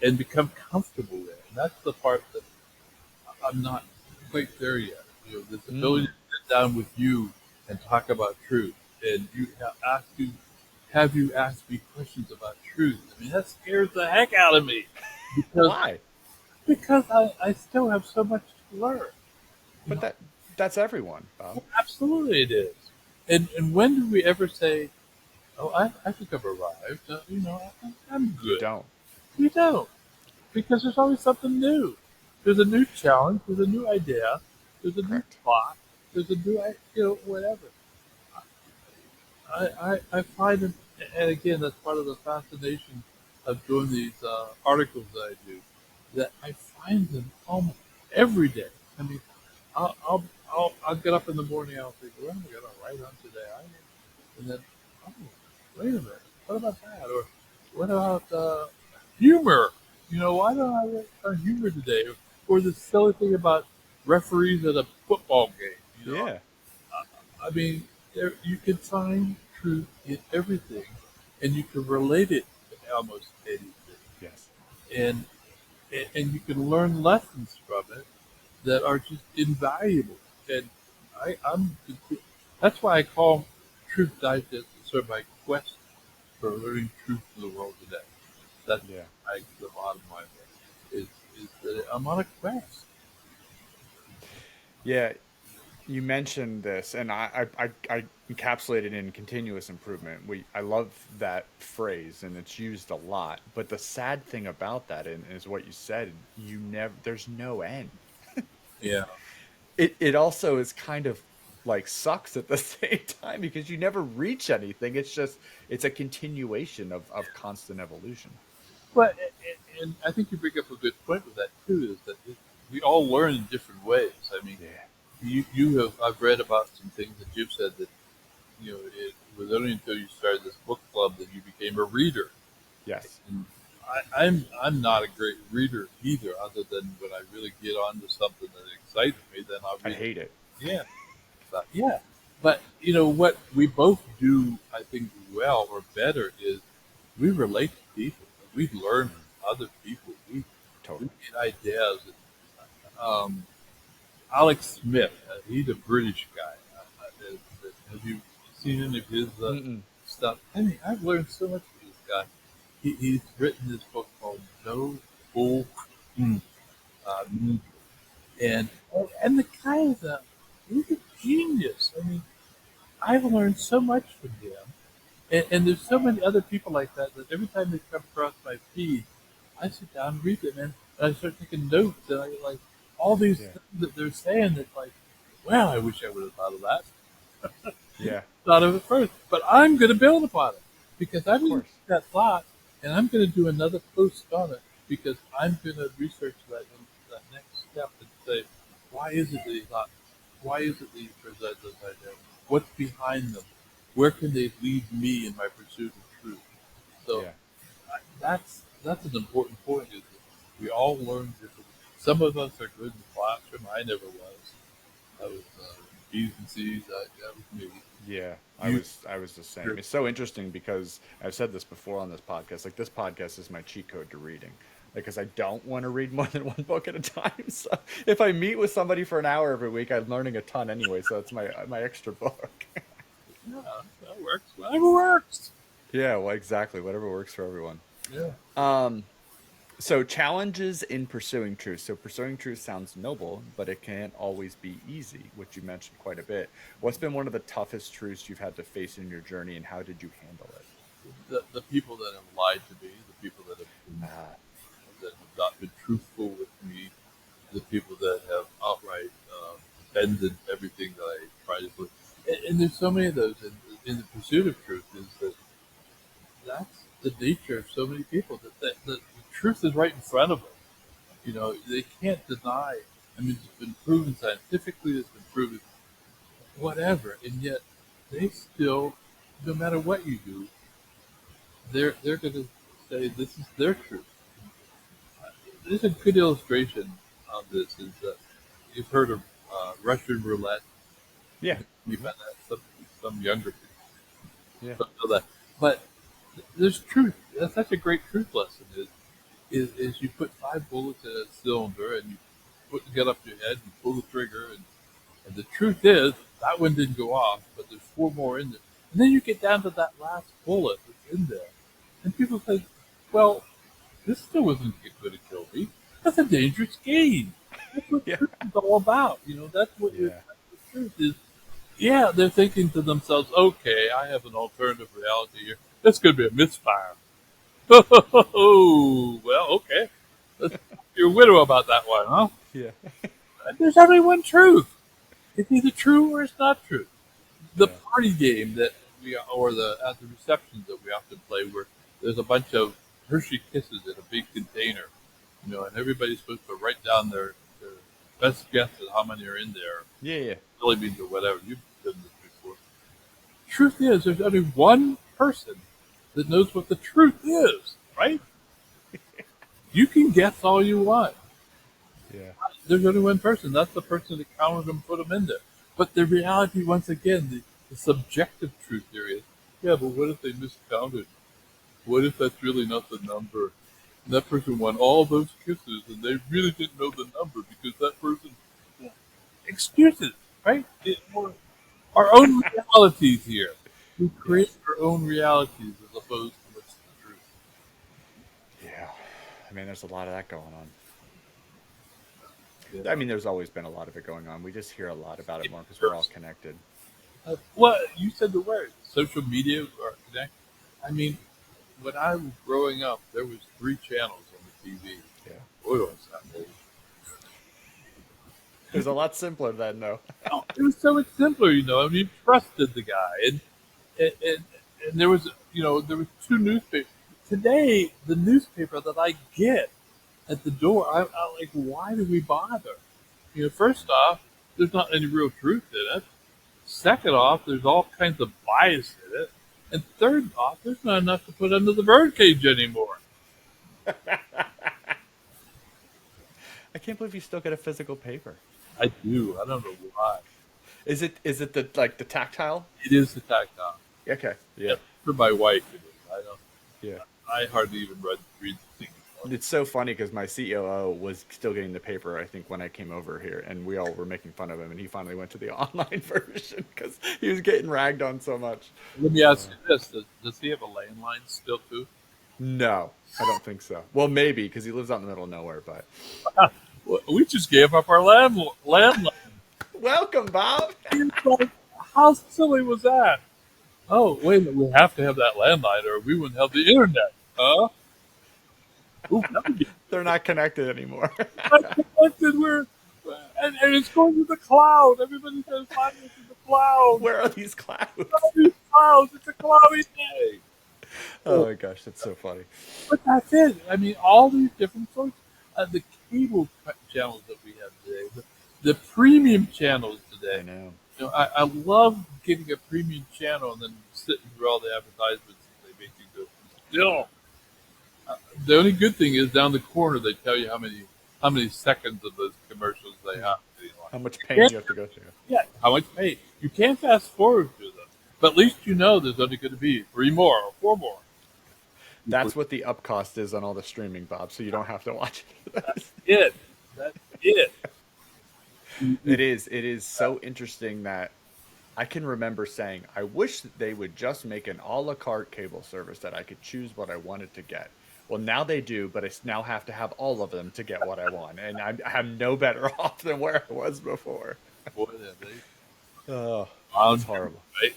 and become comfortable with it. And that's the part that I'm not quite there yet. You know, this ability Mm. to sit down with you and talk about truth, and have you asked me questions about truth. I mean, that scares the heck out of me because Why? I still have so much to learn. You But know, that's everyone, Bob. absolutely it is. And when do we ever say, "Oh, I think I've arrived. I'm You good." don't. We don't, because there's always something new. There's a new challenge. There's a new idea. There's a new Correct. thought. There's a new, whatever. I find it, and again, that's part of the fascination of doing these articles that I do, that I find them almost every day. I mean, I'll get up in the morning, I'll think, what am I going to write on today? And then, oh, wait a minute, what about that? Or what about humor? Why don't I write on humor today? Or the silly thing about referees at a football game. Yeah. I mean, you can find truth in everything, and you can relate it to almost anything, Yes. and and you can learn lessons from it that are just invaluable. And I'm that's why I call Truth Digest sort of my quest for learning truth in the world today. That's Yeah. the bottom line there is that I'm on a quest. Yeah. You mentioned this, and I encapsulated in continuous improvement. I love that phrase, and it's used a lot. But the sad thing about that, and is what you said, there's no end. Yeah. It also is kind of like sucks at the same time because you never reach anything. It's a continuation of constant evolution. But and I think you bring up a good point with that too. Is that we all learn in different ways. I mean, Yeah. you have I've read about some things that you've said that it was only until you started this book club that you became a reader. Yes. And I'm not a great reader either, other than when I really get onto something that excites me, then I'll I read. hate it. Yeah, but yeah, but what we both do, I think, well or better is we relate to people. We learn Mm, from other people. We totally. get ideas. Um, Alex Smith, he's a British guy. Have you seen any of his Mm-mm. stuff? I mean, I've learned so much from this guy. He's written this book called No Bull, mm, mm, and the guy he's a genius. I mean, I've learned so much from him. And there's so many other people like that that every time they come across my feed, I sit down and read them, and I start taking notes, and I like all these Yeah. things that they're saying. That's like, well, I wish I would have thought of that, Yeah. thought of it first. But I'm going to build upon it because I Of didn't course. get that thought, and I'm going to do another post on it because I'm going to research that next step and say, why is it that he thought? Why is it that he presents those ideas? What's behind them? Where can they lead me in my pursuit of truth? So Yeah. that's an important point. Is that we all learn differently. Some of us are good in the classroom. I never was. I was B's and C's. That was me. Yeah, You, I was the same. It's so interesting because I've said this before on this podcast. Like, this podcast is my cheat code to reading. Like, because I don't want to read more than one book at a time. So if I meet with somebody for an hour every week, I'm learning a ton anyway. So it's my extra book. yeah, that works. Whatever works. Yeah, well, exactly. Whatever works for everyone. Yeah. Um, so challenges in pursuing truth. So pursuing truth sounds noble, but it can't always be easy, which you mentioned quite a bit. What's been one of the toughest truths you've had to face in your journey, and how did you handle it? The people that have lied to me, the people Ah, that have not been truthful with me, the people that have outright bended everything that I try to put. And there's so many of those in the pursuit of truth. Is that that's the nature of so many people that the truth is right in front of them. You know, they can't deny. I mean, it's been proven scientifically. It's been proven whatever, and yet they still, no matter what you do, they're going to say this is their truth. There's a good illustration of this. Is that you've heard of Russian roulette? Yeah. You've Hmm. had that. Some younger people Yeah. don't know that, but there's truth. That's such a great truth lesson. Is you put 5 bullets in a cylinder and you put the gun up to your head and pull the trigger and the truth is that one didn't go off, but there's 4 more in there. And then you get down to that last bullet that's in there. And people say, well, this still wasn't going to kill me. That's a dangerous game. That's what Yeah. truth is all about. You know, Yeah. that's what truth is. Yeah, they're thinking to themselves, okay, I have an alternative reality here. This could be a misfire. Oh, well, okay. Let's talk to your widow about that one, huh? Yeah. There's only one truth. It's either true or it's not true. The Yeah. party game that or the at the receptions that we often play, where there's a bunch of Hershey Kisses in a big container, you know, and everybody's supposed to write down their best guess at how many are in there, Yeah. Yeah. jelly beans or whatever. You've done this before. Truth is, there's only one person that knows what the truth is, right? You can guess all you want. Yeah. There's only one person. That's the person that counted them, put them in there. But the reality, once again, the subjective truth there is, yeah, but what if they miscounted? What if that's really not the number? And that person won all those kisses, and they really didn't know the number because that person. Yeah. Excuses, right? Our own realities here. We Yeah. create our own realities as opposed to what's the truth. Yeah. I mean, there's a lot of that going on. Yeah. I mean, there's always been a lot of it going on. We just hear a lot about it more because we're all connected. Well, you said the word social media or connect. I mean, when I was growing up, there was 3 channels on the TV. Yeah. Boy, was that old. It was a lot simpler then, though. Oh, it was so much simpler, you know. I mean, you trusted the guy, and and, and there was, you know, there was 2 newspapers. Today, the newspaper that I get at the door, I'm like, why do we bother? You know, first off, there's not any real truth in it. Second off, there's all kinds of bias in it. And third off, there's not enough to put under the birdcage anymore. I can't believe you still get a physical paper. I do. I don't know why. Is it the like the tactile? It is the tactile. Okay. Yeah, Yeah. for my wife, it is. I don't. Yeah. I hardly even read the things. It's so funny because my COO was still getting the paper, I think, when I came over here, and we all were making fun of him, and he finally went to the online version because he was getting ragged on so much. Let me ask you this: does he have a landline still too? No, I don't think so. Well, maybe because he lives out in the middle of nowhere, but Well, we just gave up our landline. welcome, Bob. It's like, how silly was that? Oh, wait a minute, we have to have that landline, or we wouldn't have the internet, huh? Ooh, that would be They're not connected anymore. not connected. And it's going to the cloud. Everybody says mine is in the cloud. Where are these clouds? These clouds. It's a cloudy day. Oh my gosh, that's so funny. But that's it. I mean, all these different sorts. The cable channels that we have today, the premium channels I today. know. You know, I love getting a premium channel and then sitting through all the advertisements that they make you go through. Still, the only good thing is down the corner they tell you how many seconds of those commercials they have. How much pain you have to go through. Yeah, how much pay? You can't fast forward through them, but at least you know there's only going to be 3 more or 4 more. That's what the up cost is on all the streaming, Bob, so you don't have to watch it. It. That's it. It is so interesting that I can remember saying, I wish that they would just make an a la carte cable service that I could choose what I wanted to get. Well, now they do, but I now have to have all of them to get what I want, and I'm no better off than where I was before. Boy, yeah, they Oh, found it's horrible. right?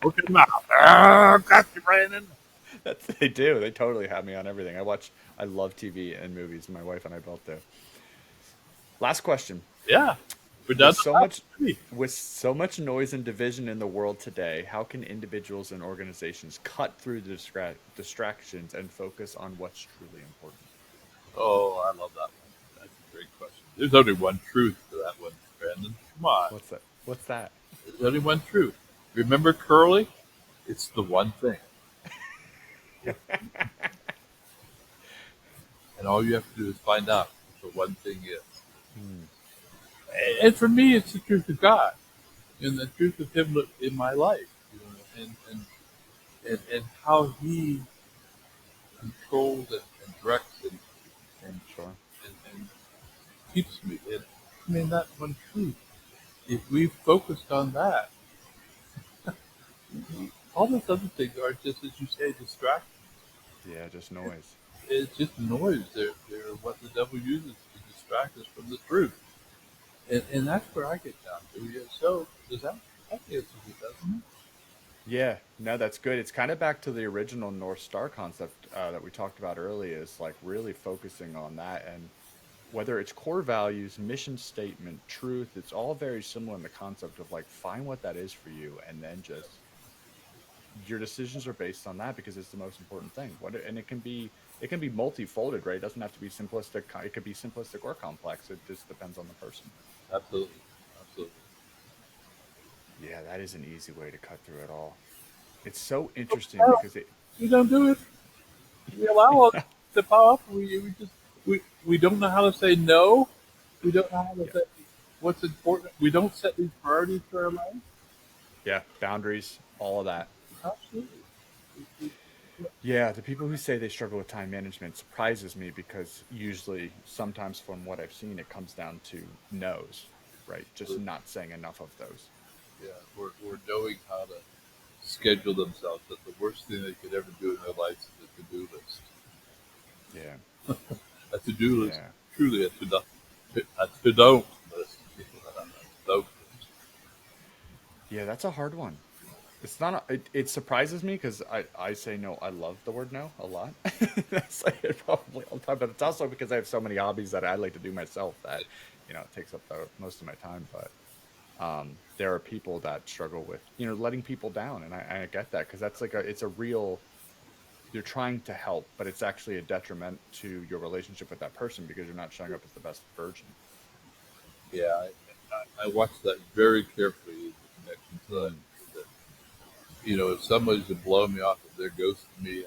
Look at them out. Got you, Brandon. They do. They totally have me on everything. I love TV and movies. My wife and I both do. Last question. Yeah. With Redundant? so much Maybe. with so much noise and division in the world today, how can individuals and organizations cut through the distractions and focus on what's truly important? Oh, I love that one. That's a great question. There's only one truth to that one, Brandon. Come on. What's that? What's that? There's only one truth. Remember Curly? It's the one thing. And all you have to do is find out what the one thing is. Hmm, And for me, it's the truth of God and the truth of Him in my life, and how He controls and directs and, sure. and keeps me. And I mean, that one truth. If we focused on that, all those other things are just, as you say, distractions. Yeah, just noise. It's just noise. They're what the devil uses to distract us from the truth. And that's where I get down to. Yeah, so does that answers it, doesn't Yeah, no, that's good. It's kind of back to the original North Star concept that we talked about earlier, is like really focusing on that. And whether it's core values, mission statement, truth, it's all very similar in the concept of like find what that is for you and then just your decisions are based on that because it's the most important thing. And it can be multifolded, right? It doesn't have to be simplistic. It could be simplistic or complex. It just depends on the person. it? Absolutely. Absolutely. Yeah, that is an easy way to cut through it all. It's so interesting Well, because it we don't do it. We allow all to pop up. We don't know how to say no. We don't know how to yeah. say what's important. We don't set these priorities for our life. Yeah, boundaries, all of that. Absolutely. We- Yeah, the people who say they struggle with time management surprises me because usually, sometimes from what I've seen, it comes down to no's, right? Just not saying enough of those. yeah, we're knowing how to schedule themselves. That the worst thing they could ever do in their life is a to-do list. Yeah, A to-do list, yeah, truly a to-don't list. Don't. yeah. That's a hard one. It's not. It surprises me because I say no. I love the word no a lot. I say it probably all the time, but it's also because I have so many hobbies that I like to do myself that it takes up most of my time. But there are people that struggle with letting people down, and I get that because that's like it's a real. You're trying to help, but it's actually a detriment to your relationship with that person because you're not showing up as the best version. Yeah, I watch that very carefully. The connection to that. Hmm. That, if somebody's to blow me off, if they're ghosting me,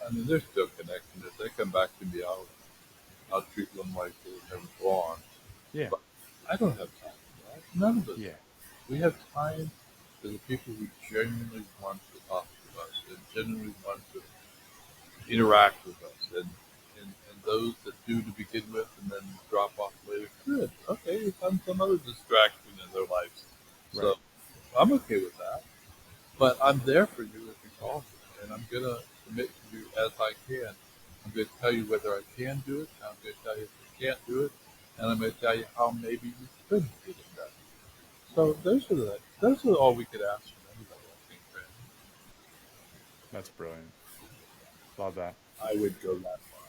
I mean, there's still connection. If they come back to me, I'll treat them like they're never gone. Yeah, But I don't have time for that. None of us. yeah, We have time for the people who genuinely want to talk to us and genuinely want to interact with us, and those that do to begin with and then drop off later. Good. Okay, we found some other distraction in their lives. So right. I'm okay with that. But I'm there for you if you call me, and I'm gonna commit to you as I can. I'm gonna tell you whether I can do it, and I'm gonna tell you if I can't do it, and I'm gonna tell you how maybe you could get it done. So those are all we could ask from anybody, I think, Brandon. That's brilliant. Love that. I would go that far.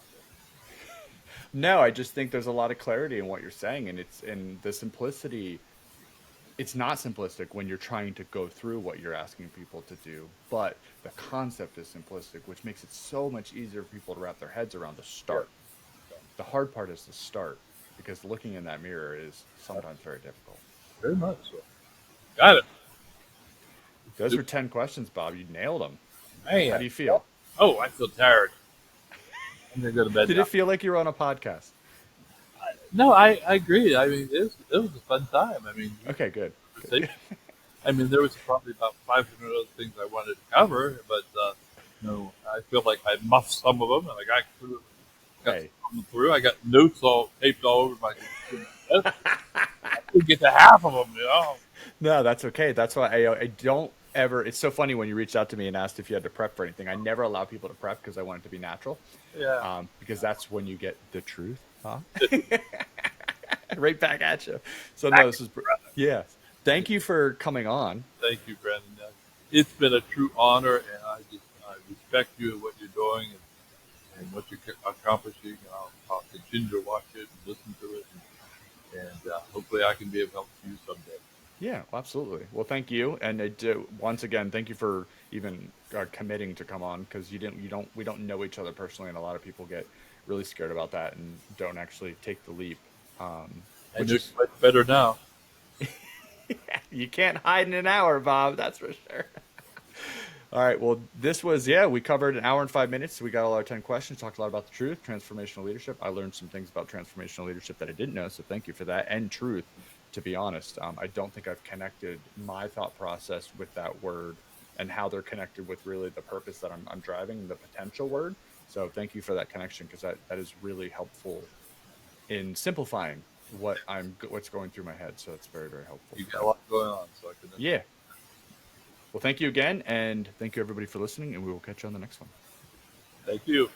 No, I just think there's a lot of clarity in what you're saying, and it's in the simplicity. It's not simplistic when you're trying to go through what you're asking people to do, but the concept is simplistic, which makes it so much easier for people to wrap their heads around the Yeah, start. The hard part is the start because looking in that mirror is sometimes very difficult. very much so. Got it. Those were 10 questions, Bob. You nailed them. How Man. do you feel? Oh, I feel tired. I'm gonna go to bed Did now. it feel like you were on a podcast? No, I agree. I mean, it was a fun time. I mean, we Okay, good. conversation. Good. I mean, there was probably about 500 other things I wanted to cover, but I feel like I muffed some of them, and I got Hey. some of them through. I got notes all taped all over my computer. I didn't get to half of them. No, that's okay. That's why I don't ever. It's so funny when you reached out to me and asked if you had to prep for anything. I never allow people to prep because I want it to be natural. Yeah. Because that's when you get the truth, huh? Right back at you. So no, Back, this is brother. yeah. Thank you for coming on. Thank you, Brandon. It's been a true honor, and I respect you and what you're doing and what you're accomplishing. And I'll continue to watch it and listen to it and hopefully I can be of help to you someday. Yeah, absolutely. Well, thank you, and once again, thank you for even committing to come on because we don't know each other personally, and a lot of people get really scared about that and don't actually take the leap, I which know you is much better now. you can't hide in an hour, Bob. That's for sure. All right. Well, this was, yeah, we covered an hour and 5 minutes. So we got all our 10 questions, talked a lot about the truth, transformational leadership. I learned some things about transformational leadership that I didn't know. So thank you for that. And truth, to be honest. I don't think I've connected my thought process with that word and how they're connected with really the purpose that I'm driving, the potential word. So thank you for that connection because that is really helpful in simplifying what's going through my head. So it's very, very helpful You for got a that. lot going on, so I can understand. Yeah. Well, thank you again. And thank you, everybody, for listening. And we will catch you on the next one. Thank you.